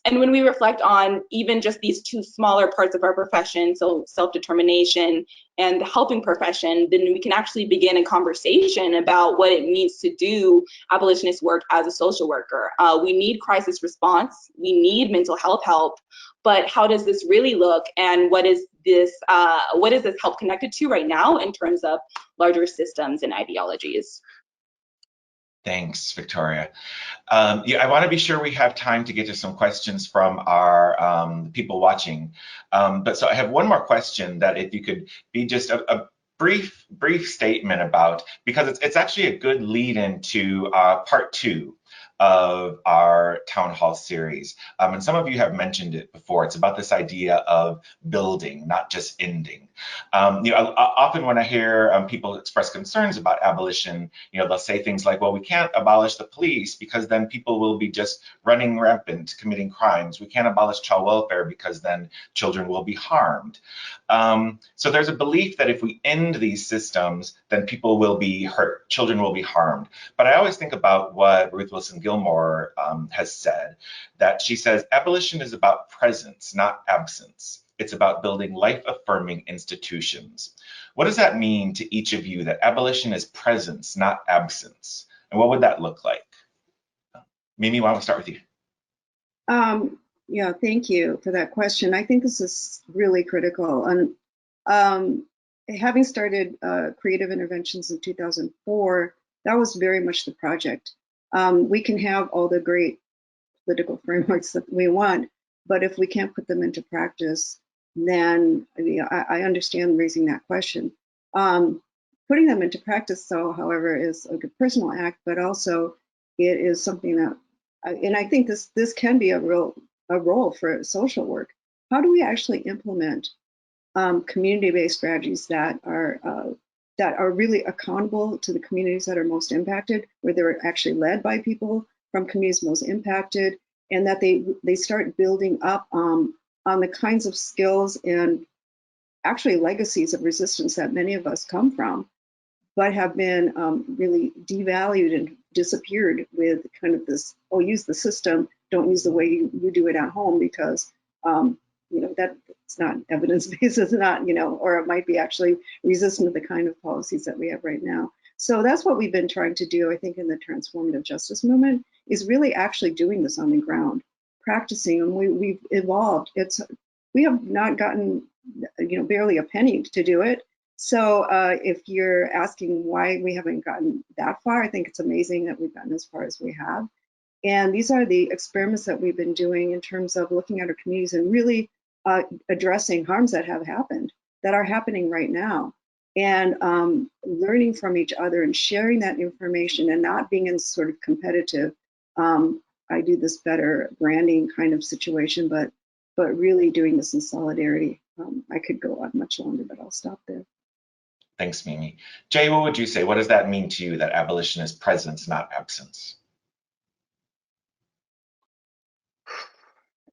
And when we reflect on even just these two smaller parts of our profession, so self-determination and the helping profession, then we can actually begin a conversation about what it means to do abolitionist work as a social worker. We need crisis response, we need mental health help, but how does this really look, and what is this help connected to right now in terms of larger systems and ideologies? Thanks, Victoria. Yeah, I want to be sure we have time to get to some questions from our people watching. But so I have one more question that if you could be just a brief statement about, because it's actually a good lead into part 2 of our town hall series. And some of you have mentioned it before. It's about this idea of building, not just ending. You know, often when I hear people express concerns about abolition, you know, they'll say things like, well, we can't abolish the police because then people will be just running rampant, committing crimes. We can't abolish child welfare because then children will be harmed. So there's a belief that if we end these systems, then people will be hurt, children will be harmed. But I always think about what Ruth Wilson Gilmore has said, that she says, abolition is about presence, not absence. It's about building life-affirming institutions. What does that mean to each of you, that abolition is presence, not absence? And what would that look like? Mimi, why don't we start with you? Yeah, thank you for that question. I think this is really critical. And having started creative interventions in 2004, that was very much the project. We can have all the great political frameworks that we want, but if we can't put them into practice, then I understand raising that question. Putting them into practice, though, however, is a personal act, but also it is something that, and I think this can be a role for social work. How do we actually implement community-based strategies that are really accountable to the communities that are most impacted, where they're actually led by people from communities most impacted, and that they start building up on the kinds of skills and actually legacies of resistance that many of us come from, but have been really devalued and disappeared with kind of this, oh, use the system, don't use the way you do it at home, because that's not evidence-based, it's not, or it might be actually resistant to the kind of policies that we have right now. So that's what we've been trying to do, I think, in the transformative justice movement, is really actually doing this on the ground, practicing, and we've evolved. We have not gotten, barely a penny to do it. So if you're asking why we haven't gotten that far, I think it's amazing that we've gotten as far as we have. And these are the experiments that we've been doing in terms of looking at our communities and really addressing harms that have happened, that are happening right now, and learning from each other and sharing that information and not being in sort of competitive, I do this better branding kind of situation, but really doing this in solidarity. I could go on much longer, but I'll stop there. Thanks, Mimi. Jay, what would you say? What does that mean to you, that abolition is presence, not absence?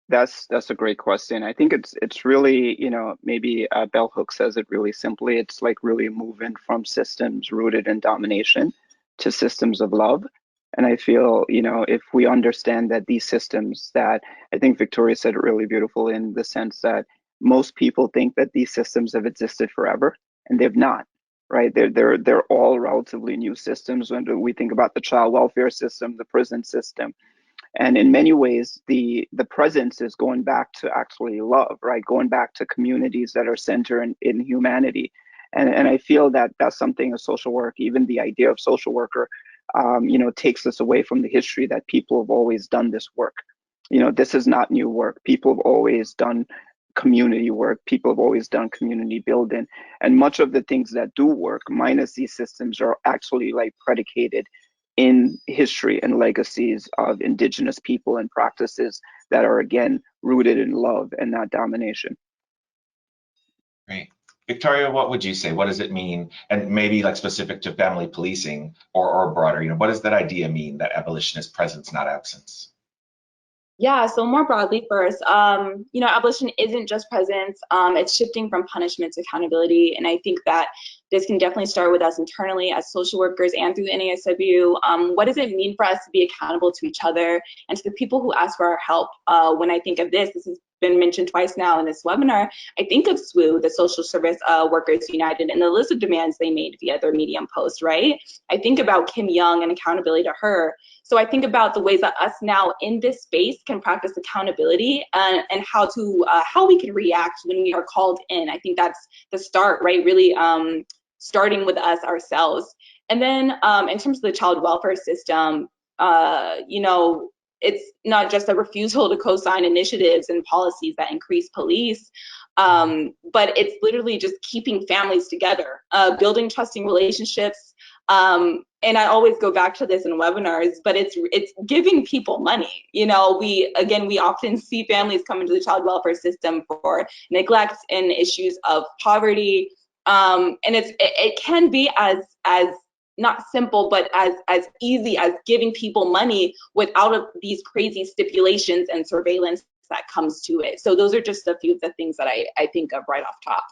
That's a great question. I think it's really, maybe Bell Hooks says it really simply. It's like really moving from systems rooted in domination to systems of love. And I feel, if we understand that these systems, that I think Victoria said it really beautiful, in the sense that most people think that these systems have existed forever, and they've not, right? They're all relatively new systems. When we think about the child welfare system, the prison system, and in many ways, the presence is going back to actually love, right? Going back to communities that are centered in humanity. And I feel that that's something of social work, even the idea of social worker, takes us away from the history that people have always done this work. This is not new work. People have always done community work. People have always done community building. And much of the things that do work, minus these systems, are actually like predicated in history and legacies of indigenous people and practices that are, again, rooted in love and not domination. Great. Victoria, what would you say? What does it mean? And maybe like specific to family policing or broader, what does that idea mean, that abolition is presence, not absence? Yeah, so more broadly first, abolition isn't just presence, it's shifting from punishment to accountability. And I think that this can definitely start with us internally as social workers and through NASW. What does it mean for us to be accountable to each other and to the people who ask for our help? When I think of this has been mentioned twice now in this webinar, I think of SWU, the Social Service Workers United, and the list of demands they made via their Medium post, right? I think about Kim Young and accountability to her. So I think about the ways that us now in this space can practice accountability and how we can react when we are called in. I think that's the start, right? Really starting with us ourselves. And then in terms of the child welfare system, it's not just a refusal to co-sign initiatives and policies that increase police, but it's literally just keeping families together, building trusting relationships. And I always go back to this in webinars, but it's giving people money. We often see families come into the child welfare system for neglect and issues of poverty. And it can be as not simple, but as easy as giving people money without these crazy stipulations and surveillance that comes to it. So those are just a few of the things that I think of right off top.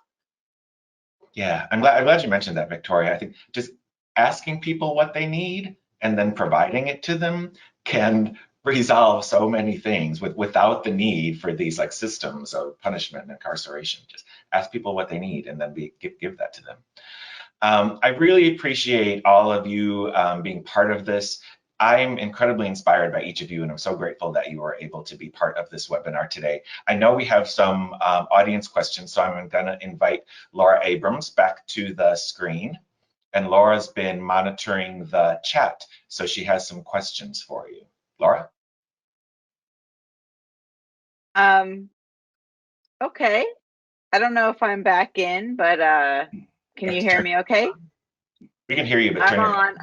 Yeah, I'm glad you mentioned that, Victoria. I think just asking people what they need and then providing it to them can resolve so many things without the need for these like systems of punishment and incarceration. Just ask people what they need and then give that to them. I really appreciate all of you being part of this. I'm incredibly inspired by each of you, and I'm so grateful that you were able to be part of this webinar today. I know we have some audience questions, so I'm going to invite Laura Abrams back to the screen. And Laura's been monitoring the chat, so she has some questions for you. Laura? Okay. I don't know if I'm back in, but can you hear me okay? We can hear you, but I'm on.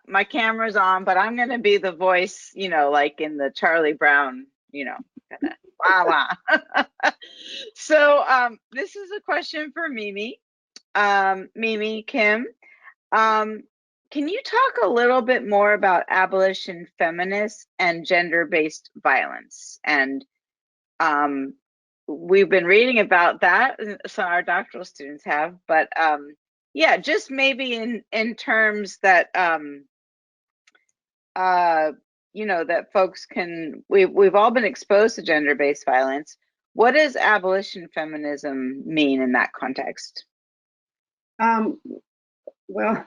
My camera's on, but I'm gonna be the voice, you know, like in the Charlie Brown, you know, kind of wah wah. So this is a question for Mimi. Mimi Kim. Can you talk a little bit more about abolition feminists and gender-based violence? And we've been reading about that, so our doctoral students have, but yeah, just maybe in terms that you know, that folks can, we've all been exposed to gender-based violence. What does abolition feminism mean in that context? Well,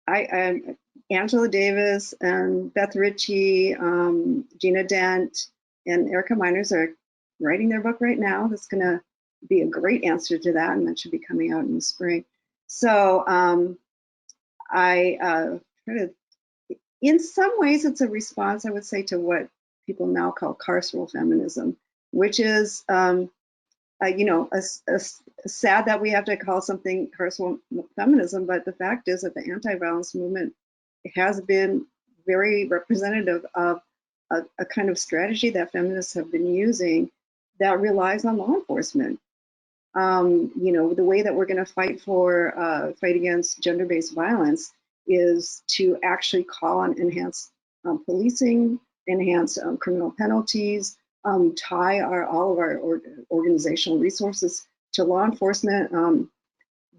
Angela Davis and Beth Ritchie, Gina Dent, and Erica Miners are writing their book right now. That's going to be a great answer to that, and that should be coming out in the spring. So in some ways, it's a response, I would say, to what people now call carceral feminism, which is, you know, sad that we have to call something carceral feminism, but the fact is that the anti-violence movement has been very representative of a kind of strategy that feminists have been using that relies on law enforcement. You know, the way that we're going to fight against gender-based violence is to actually call on enhanced policing, enhanced criminal penalties, tie all of our organizational resources to law enforcement.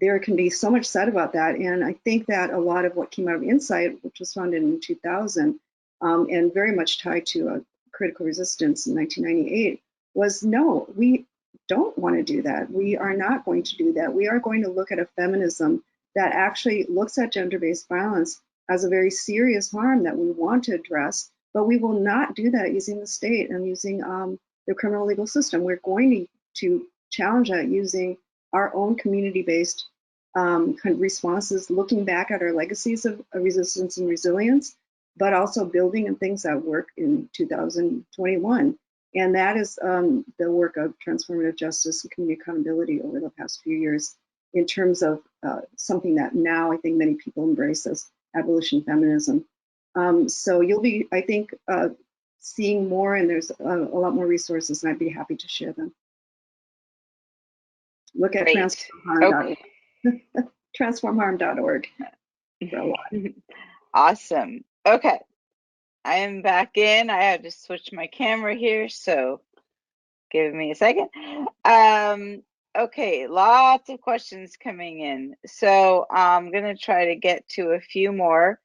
There can be so much said about that, and I think that a lot of what came out of Insight, which was founded in 2000, and very much tied to critical resistance in 1998, was no, we don't want to do that. We are not going to do that. We are going to look at a feminism that actually looks at gender-based violence as a very serious harm that we want to address, but we will not do that using the state and using the criminal legal system. We're going to challenge that using our own community-based kind of responses, looking back at our legacies of resistance and resilience, but also building in things that work in 2021. And that is the work of transformative justice and community accountability over the past few years in terms of something that now I think many people embrace as abolition feminism. So you'll be, I think, seeing more, and there's a lot more resources, and I'd be happy to share them. Look at transformharm.org. Okay. Transformharm.org. Awesome. Okay. I am back in. I have to switch my camera here, so give me a second. Okay, lots of questions coming in. So I'm going to try to get to a few more.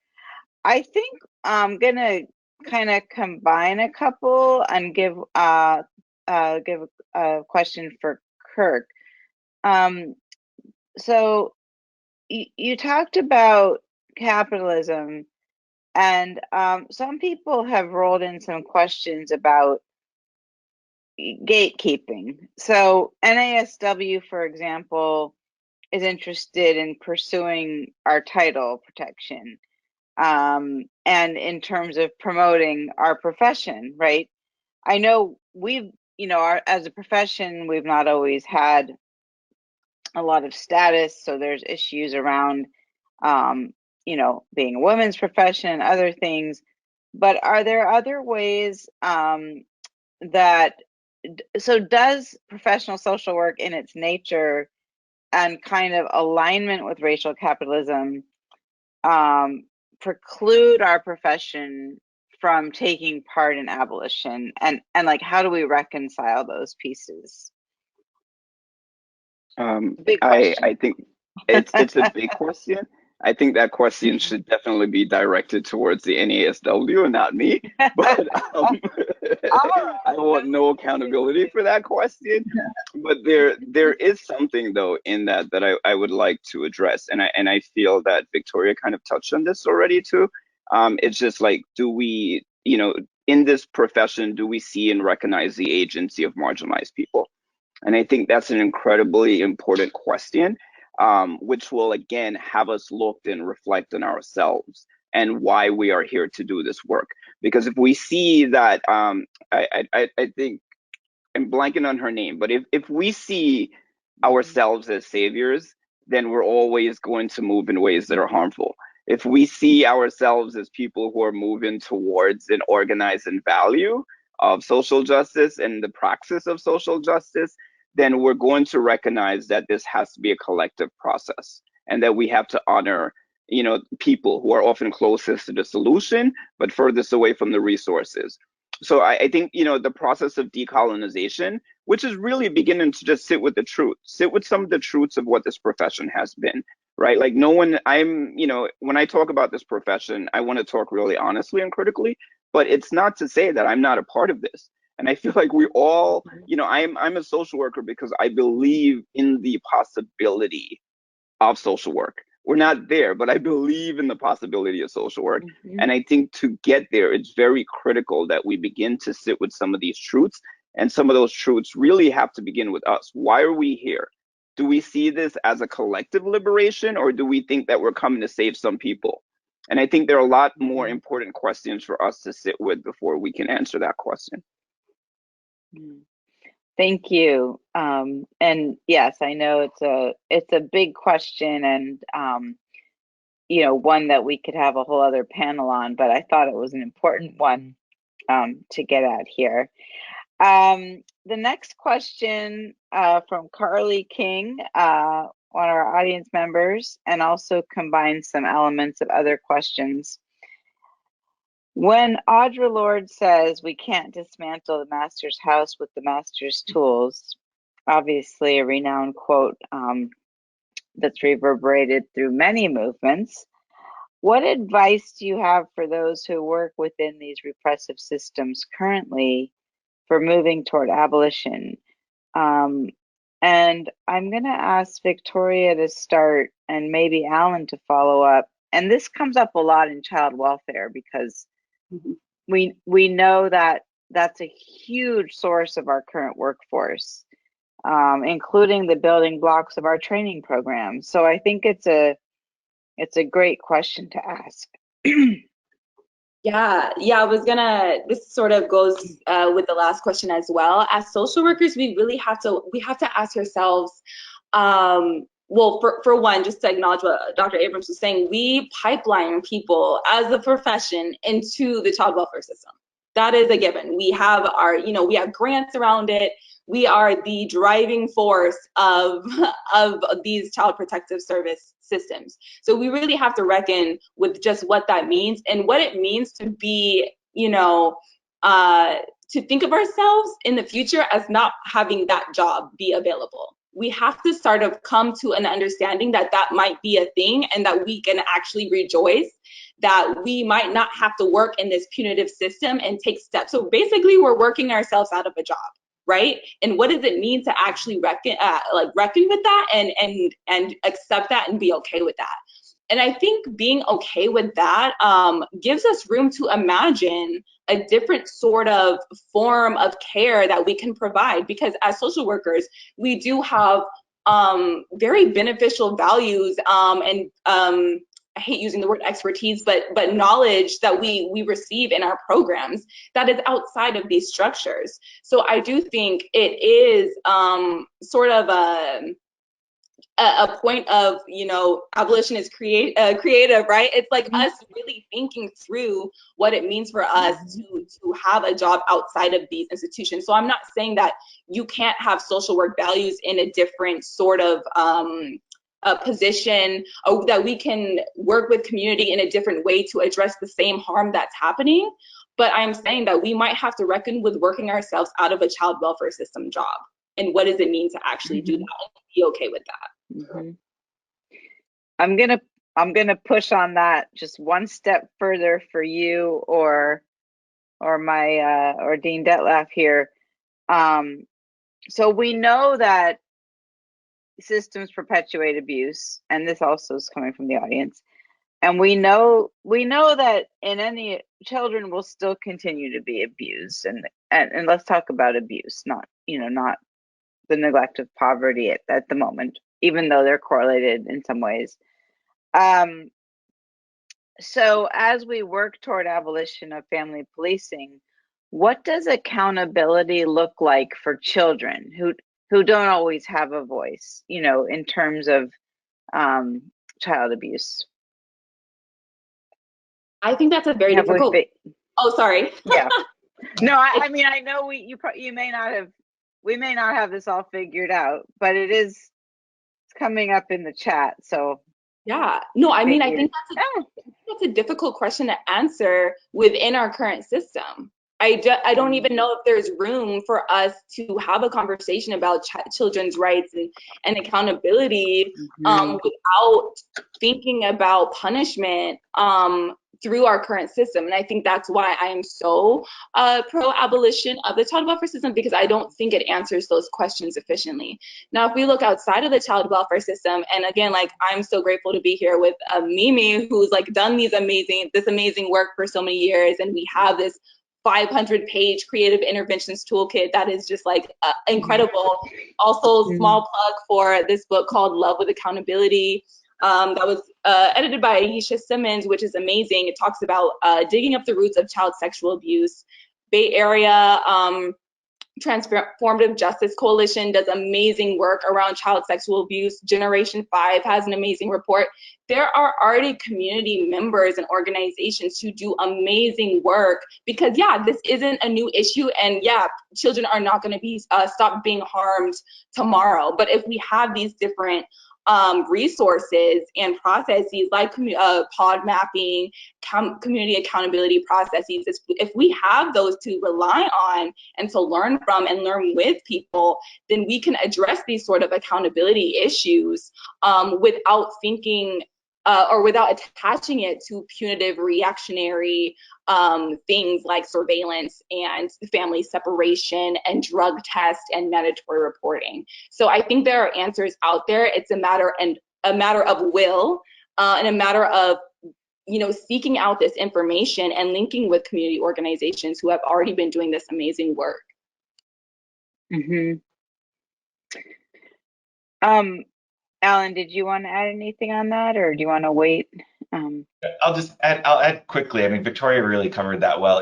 I think I'm going to kind of combine a couple and give a question for Kirk. So you talked about capitalism, and some people have rolled in some questions about gatekeeping. So NASW, for example, is interested in pursuing our title protection, and in terms of promoting our profession, right? I know we've, you know, as a profession, we've not always had a lot of status, so there's issues around, you know, being a women's profession and other things. But are there other ways that, so does professional social work in its nature and kind of alignment with racial capitalism preclude our profession from taking part in abolition? And like, how do we reconcile those pieces? Big question. I think it's a big question. I think that question should definitely be directed towards the NASW and not me. But I want no accountability for that question. But there is something though in that I would like to address, and I feel that Victoria kind of touched on this already too. It's just like, do we, in this profession, do we see and recognize the agency of marginalized people? And I think that's an incredibly important question, which will again have us look and reflect on ourselves and why we are here to do this work. Because if we see that, I think I'm blanking on her name, but if we see ourselves as saviors, then we're always going to move in ways that are harmful. If we see ourselves as people who are moving towards an organized and value of social justice and the praxis of social justice, then we're going to recognize that this has to be a collective process and that we have to honor, people who are often closest to the solution, but furthest away from the resources. So I think, the process of decolonization, which is really beginning to just sit with the truth, sit with some of the truths of what this profession has been, right? Like when I talk about this profession, I want to talk really honestly and critically, but it's not to say that I'm not a part of this. And I feel like we all, I'm a social worker because I believe in the possibility of social work. We're not there, but I believe in the possibility of social work. And I think to get there, it's very critical that we begin to sit with some of these truths. And some of those truths really have to begin with us. Why are we here? Do we see this as a collective liberation, or do we think that we're coming to save some people? And I think there are a lot more important questions for us to sit with before we can answer that question. Thank you. And yes, I know it's a big question, and one that we could have a whole other panel on, but I thought it was an important one to get at here. The next question from Carly King, one of our audience members, and also combines some elements of other questions. When Audre Lorde says we can't dismantle the master's house with the master's tools, obviously a renowned quote that's reverberated through many movements, what advice do you have for those who work within these repressive systems currently for moving toward abolition? And I'm going to ask Victoria to start and maybe Alan to follow up. And this comes up a lot in child welfare because we know that that's a huge source of our current workforce, including the building blocks of our training program. So I think it's a great question to ask. Yeah, this sort of goes with the last question as well. As social workers, we really have to ask ourselves, well, for one, just to acknowledge what Dr. Abrams was saying, we pipeline people as a profession into the child welfare system. That is a given. We have we have grants around it. We are the driving force of these child protective service systems. So we really have to reckon with just what that means and what it means to be, to think of ourselves in the future as not having that job be available. We have to sort of come to an understanding that that might be a thing and that we can actually rejoice that we might not have to work in this punitive system and take steps. So basically, we're working ourselves out of a job, right? And what does it mean to actually reckon with that and accept that and be okay with that? And I think being okay with that gives us room to imagine a different sort of form of care that we can provide, because as social workers, we do have very beneficial values and I hate using the word expertise, but knowledge that we receive in our programs that is outside of these structures. So I do think it is sort of a point of, abolition is creative, right? It's like us really thinking through what it means for us to have a job outside of these institutions. So I'm not saying that you can't have social work values in a different sort of position, or that we can work with community in a different way to address the same harm that's happening. But I'm saying that we might have to reckon with working ourselves out of a child welfare system job. And what does it mean to actually do that and be okay with that? I'm gonna push on that just one step further for you or my or Dean Detlef here. So we know that systems perpetuate abuse, and this also is coming from the audience, And we know that in any children will still continue to be abused, and let's talk about abuse, not not the neglect of poverty at the moment, even though they're correlated in some ways. So as we work toward abolition of family policing, what does accountability look like for children who don't always have a voice, in terms of child abuse? I think that's a very difficult. Oh, sorry. Yeah. No, I mean, I know we may not have this all figured out, but it's coming up in the chat. So yeah, no, I mean, I think that's a difficult question to answer within our current system. I don't even know if there's room for us to have a conversation about children's rights and accountability without thinking about punishment through our current system. And I think that's why I am so pro-abolition of the child welfare system, because I don't think it answers those questions efficiently. Now, if we look outside of the child welfare system, and again, like, I'm so grateful to be here with Mimi, who's like done this amazing work for so many years, and we have this 500-page creative interventions toolkit that is just like incredible. Also, small plug for this book called Love with Accountability, that was edited by Aisha Simmons, which is amazing. It talks about digging up the roots of child sexual abuse. Bay Area Transformative Justice Coalition does amazing work around child sexual abuse. Generation 5 has an amazing report. There are already community members and organizations who do amazing work, because this isn't a new issue, and children are not going to be stop being harmed tomorrow. But if we have these different resources and processes like pod mapping, community accountability processes, if we have those to rely on and to learn from and learn with people, then we can address these sort of accountability issues without thinking or without attaching it to punitive reactionary things like surveillance and family separation and drug test and mandatory reporting. So I think there are answers out there. It's a matter of will and a matter of seeking out this information and linking with community organizations who have already been doing this amazing work. Alan, did you want to add anything on that, or do you want to wait? I'll add quickly. I mean, Victoria really covered that well.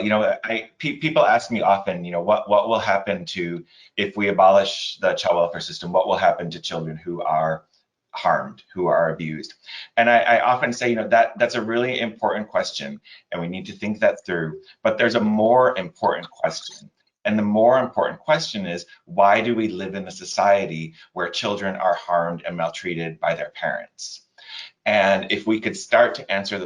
People ask me often, what will happen to if we abolish the child welfare system? What will happen to children who are harmed, who are abused? And I often say, that's a really important question, and we need to think that through. But there's a more important question. And the more important question is, why do we live in a society where children are harmed and maltreated by their parents? And if we could start to answer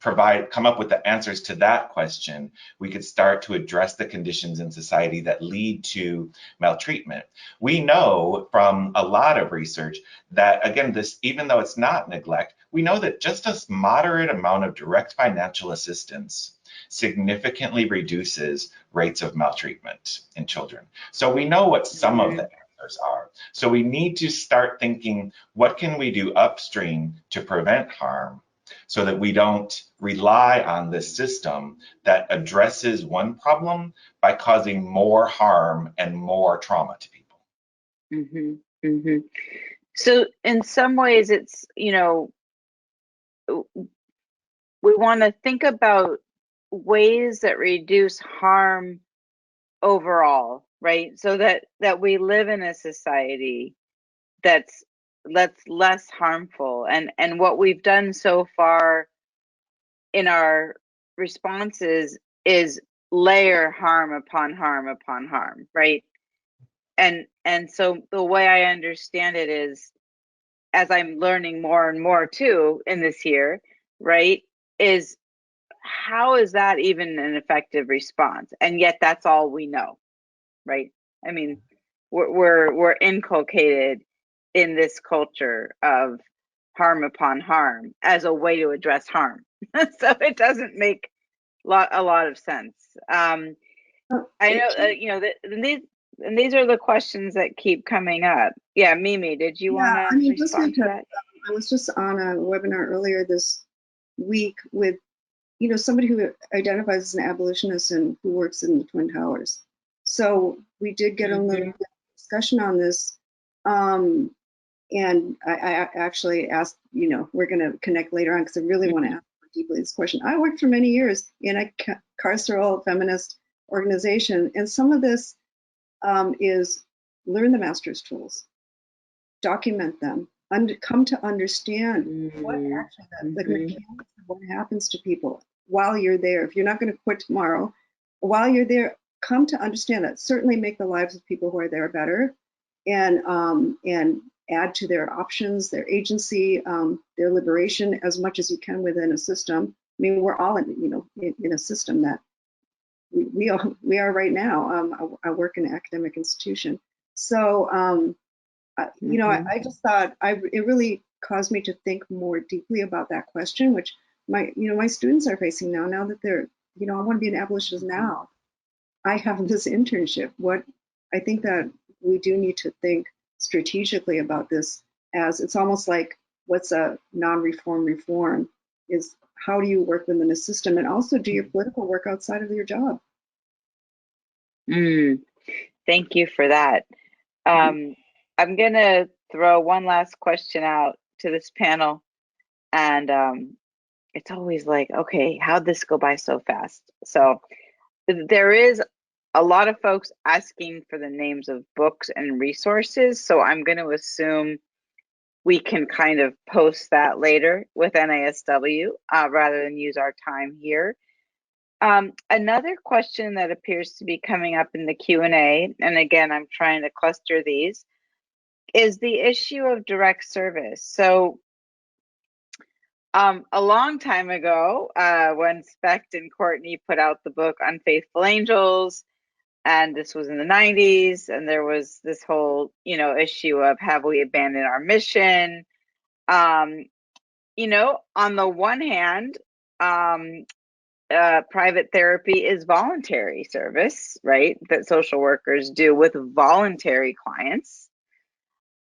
come up with the answers to that question, we could start to address the conditions in society that lead to maltreatment. We know from a lot of research that, again, even though it's not neglect, we know that just a moderate amount of direct financial assistance significantly reduces rates of maltreatment in children. So we know what some of the answers are. So we need to start thinking, what can we do upstream to prevent harm, so that we don't rely on this system that addresses one problem by causing more harm and more trauma to people. So in some ways, it's, we want to think about ways that reduce harm overall, right? So that we live in a society that's less harmful, and what we've done so far in our responses is layer harm upon harm upon harm, right? And so the way I understand it is, as I'm learning more and more too in this year, right, is how is that even an effective response? And yet that's all we know, right? I mean, we're inculcated in this culture of harm upon harm as a way to address harm. So it doesn't make a lot of sense. I know, these are the questions that keep coming up. Yeah, Mimi, did you want to respond to that? I was just on a webinar earlier this week with, somebody who identifies as an abolitionist and who works in the Twin Towers. So we did get a little bit of discussion on this. And I actually asked, we're going to connect later on because I really want to ask more deeply this question. I worked for many years in a carceral feminist organization, and some of this is learn the master's tools, document them, come to understand what actually the mechanics of what happens to people while you're there. If you're not going to quit tomorrow, while you're there, come to understand that. Certainly make the lives of people who are there better, and add to their options, their agency, their liberation as much as you can within a system. I mean, we're all in a system that we are right now. I work in an academic institution, so I just thought it really caused me to think more deeply about that question, which my students are facing now that they're, I want to be an abolitionist now. I have this internship. I think that we do need to think strategically about this, as it's almost like what's a non-reform reform is how do you work within the system and also do your political work outside of your job. Thank you for that. I'm going to throw one last question out to this panel. And it's always like, okay, how'd this go by so fast? So there is a lot of folks asking for the names of books and resources. So I'm going to assume we can kind of post that later with NASW rather than use our time here. Another question that appears to be coming up in the Q&A, and again, I'm trying to cluster these, is the issue of direct service. So a long time ago, when Specht and Courtney put out the book Unfaithful Angels, and this was in the 90s, and there was this whole, issue of have we abandoned our mission? On the one hand, private therapy is voluntary service, right? That social workers do with voluntary clients.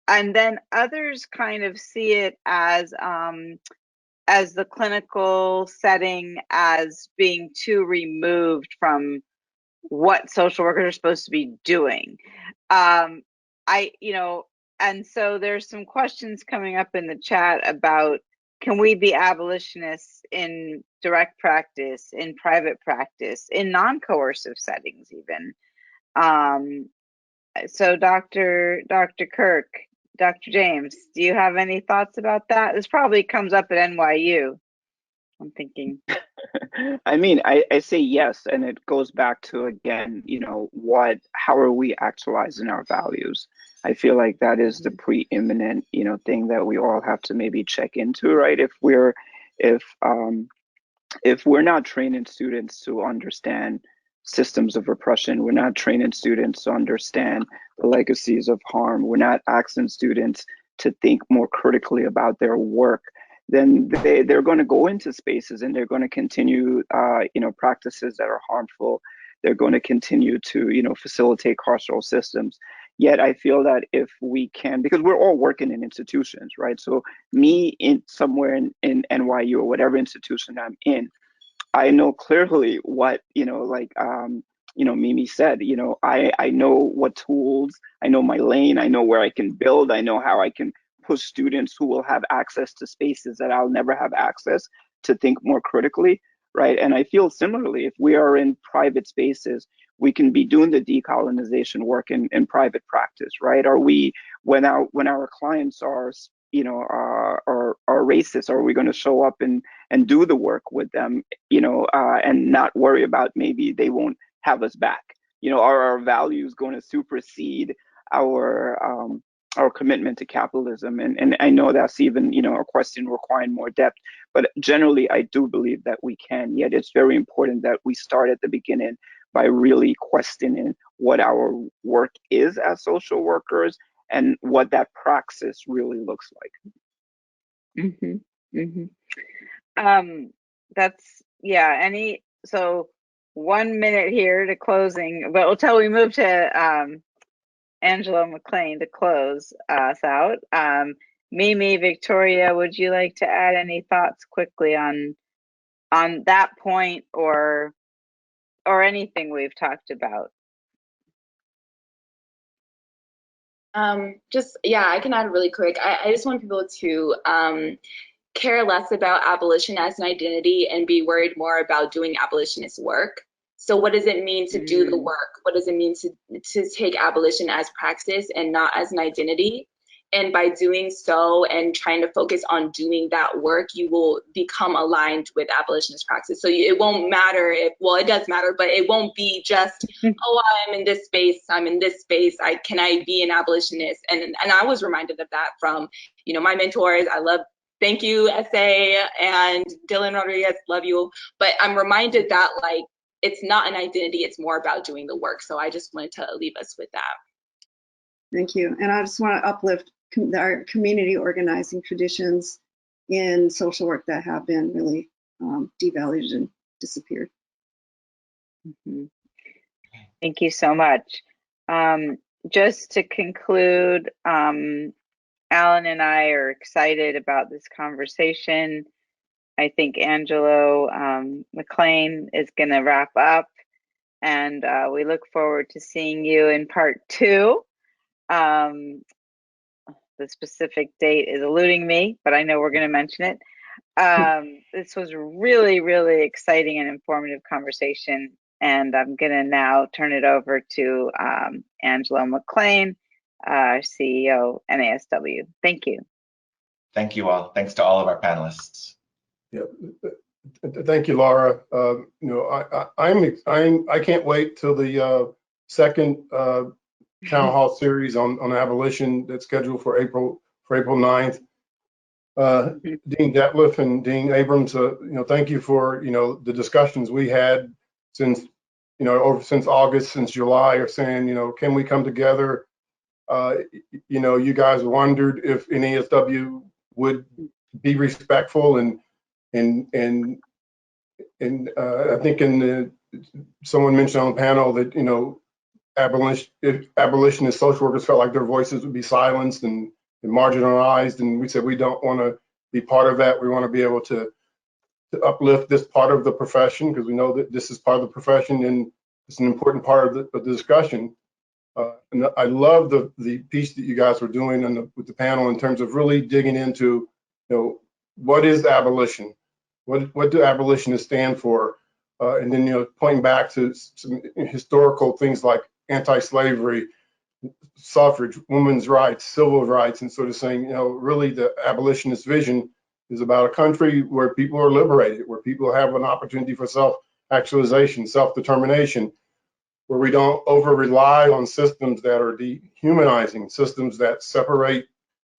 And then others kind of see it as the clinical setting as being too removed from what social workers are supposed to be doing. And so there's some questions coming up in the chat about, can we be abolitionists in direct practice, in private practice, in non-coercive settings even? So Dr. Kirk, Dr. James, do you have any thoughts about that? This probably comes up at NYU, I'm thinking. I mean, I say yes, and it goes back to, again, how are we actualizing our values? I feel like that is the preeminent, thing that we all have to maybe check into, right? If we're not training students to understand systems of oppression, we're not training students to understand the legacies of harm, we're not asking students to think more critically about their work, then they're going to go into spaces and they're going to continue, practices that are harmful. They're going to continue to, facilitate carceral systems. Yet I feel that if we can, because we're all working in institutions, right? So me somewhere in NYU or whatever institution I'm in, I know clearly what, Mimi said, I know what tools, I know my lane, I know where I can build, I know how I can push students who will have access to spaces that I'll never have access to think more critically, right? And I feel similarly, if we are in private spaces, we can be doing the decolonization work in private practice, right? Are we, when our clients are racist, are we going to show up and do the work with them, and not worry about maybe they won't have us back? Are our values going to supersede our commitment to capitalism? And I know that's even, a question requiring more depth, but generally I do believe that we can. Yet it's very important that we start at the beginning by really questioning what our work is as social workers and what that praxis really looks like. So 1 minute here to closing, but until we move to Angela McLean to close us out. Mimi, Victoria, would you like to add any thoughts quickly on on that point or anything we've talked about? Yeah, I can add really quick. I just want people to care less about abolition as an identity and be worried more about doing abolitionist work. So what does it mean to do the work? What does it mean to take abolition as praxis and not as an identity? And by doing so and trying to focus on doing that work, you will become aligned with abolitionist praxis. So it won't matter if, well, it does matter, but it won't be just, oh, I'm in this space, I'm in this space, can I be an abolitionist? And I was reminded of that from, you know, my mentors. Thank you, SA and Dylan Rodriguez, love you. But I'm reminded that like, it's not an identity, it's more about doing the work. So I just wanted to leave us with that. Thank you. And I just want to uplift our community organizing traditions in social work that have been really devalued and disappeared. Mm-hmm. Thank you so much. Just to conclude, Alan and I are excited about this conversation. I think Angelo McLean is going to wrap up, and we look forward to seeing you in part 2. The specific date is eluding me, but I know we're going to mention it. This was really, really exciting and informative conversation, and I'm going to now turn it over to Angelo McLean, CEO, NASW. Thank you. Thank you all. Thanks to all of our panelists. Yeah, thank you, Laura. You know, I can't wait till the second town hall series on abolition that's scheduled for April 9th. Dean Detlef and Dean Abrams, you know, thank you for, you know, the discussions we had since, you know, since August, since July, are saying, you know, can we come together? You know, you guys wondered if NASW would be respectful, and I think someone mentioned on the panel that, you know, abolitionist social workers felt like their voices would be silenced and marginalized, and we said we don't want to be part of that. We want to be able to uplift this part of the profession, because we know that this is part of the profession and it's an important part of the discussion. And I love the piece that you guys were doing with the panel in terms of really digging into, you know, what is abolition? What do abolitionists stand for? And then, you know, pointing back to some historical things like anti-slavery, suffrage, women's rights, civil rights, and sort of saying, you know, really the abolitionist vision is about a country where people are liberated, where people have an opportunity for self-actualization, self-determination, where we don't over-rely on systems that are dehumanizing, systems that separate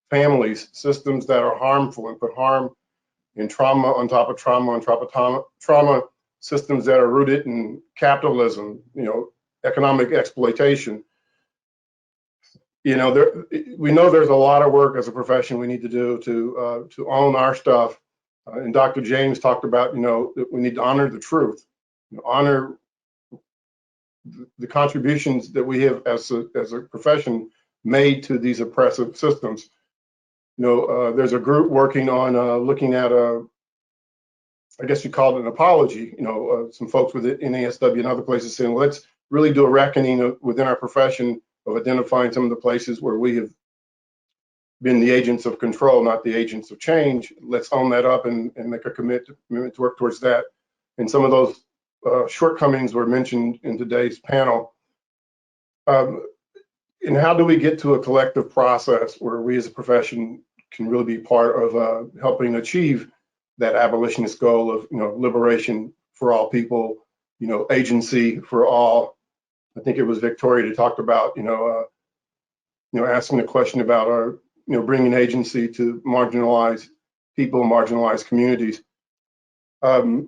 families, systems that are harmful and put harm and trauma on top of trauma on top of trauma, systems that are rooted in capitalism, you know, economic exploitation. You know, we know there's a lot of work as a profession we need to do to own our stuff. And Dr. James talked about, you know, that we need to honor the truth, you know, honor the contributions that we have as a profession made to these oppressive systems. You know, there's a group working on looking at I guess you call it an apology. You know, some folks with NASW and other places saying, let's really do a reckoning within our profession of identifying some of the places where we have been the agents of control, not the agents of change. Let's own that up and make a commitment to work towards that. And some of those shortcomings were mentioned in today's panel. And how do we get to a collective process where we as a profession can really be part of helping achieve that abolitionist goal of, you know, liberation for all people, you know, agency for all. I think it was Victoria that talked about, you know, asking the question about our, you know, bringing agency to marginalized people, marginalized communities. So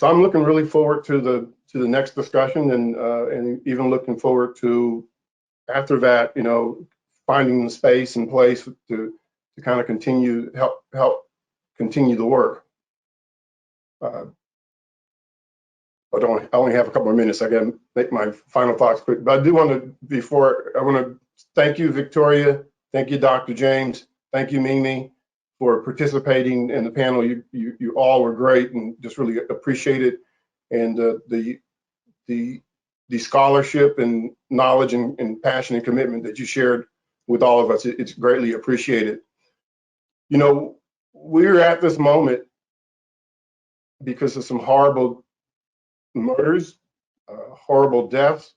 I'm looking really forward to the next discussion, and even looking forward to, after that, you know, finding the space and place to kind of help continue the work. I only have a couple more minutes. I got to make my final thoughts quick, but I do want to, thank you, Victoria. Thank you, Dr. James. Thank you, Mimi, for participating in the panel. You all were great, and just really appreciate it. And the scholarship and knowledge and passion and commitment that you shared with all of us, it's greatly appreciated. You know, we're at this moment because of some horrible murders, horrible deaths,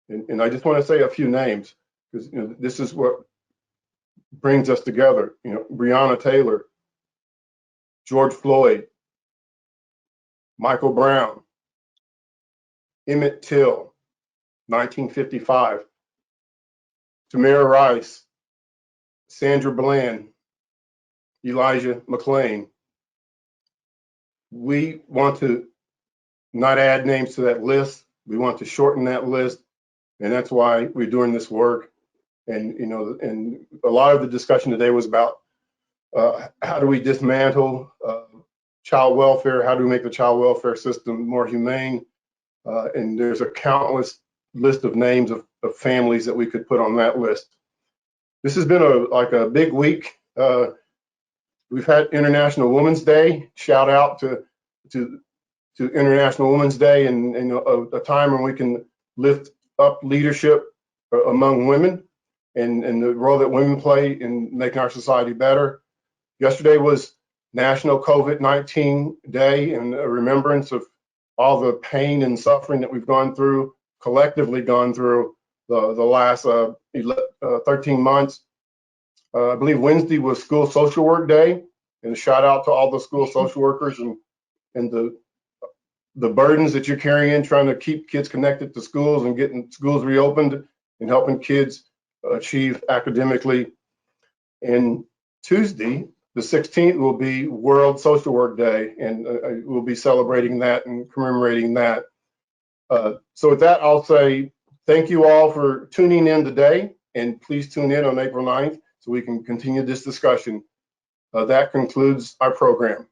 and I just want to say a few names, because you know, this is what brings us together. You know, Breonna Taylor, George Floyd, Michael Brown, Emmett Till, 1955, Tamir Rice, Sandra Bland, Elijah McClain. We want to not add names to that list. We want to shorten that list, and that's why we're doing this work. And you know, and a lot of the discussion today was about how do we dismantle child welfare? How do we make the child welfare system more humane? And there's a countless list of names of families that we could put on that list. This has been a big week. We've had International Women's Day. Shout out to International Women's Day, and a time when we can lift up leadership among women and the role that women play in making our society better. Yesterday was National COVID-19 Day, and a remembrance of all the pain and suffering that we've gone through, collectively gone through the last 13 months. I believe Wednesday was School Social Work Day, and a shout out to all the school social workers and the burdens that you're carrying, trying to keep kids connected to schools and getting schools reopened and helping kids achieve academically. And Tuesday, the 16th, will be World Social Work Day, and we'll be celebrating that and commemorating that. So with that, I'll say thank you all for tuning in today, and please tune in on April 9th so we can continue this discussion. That concludes our program.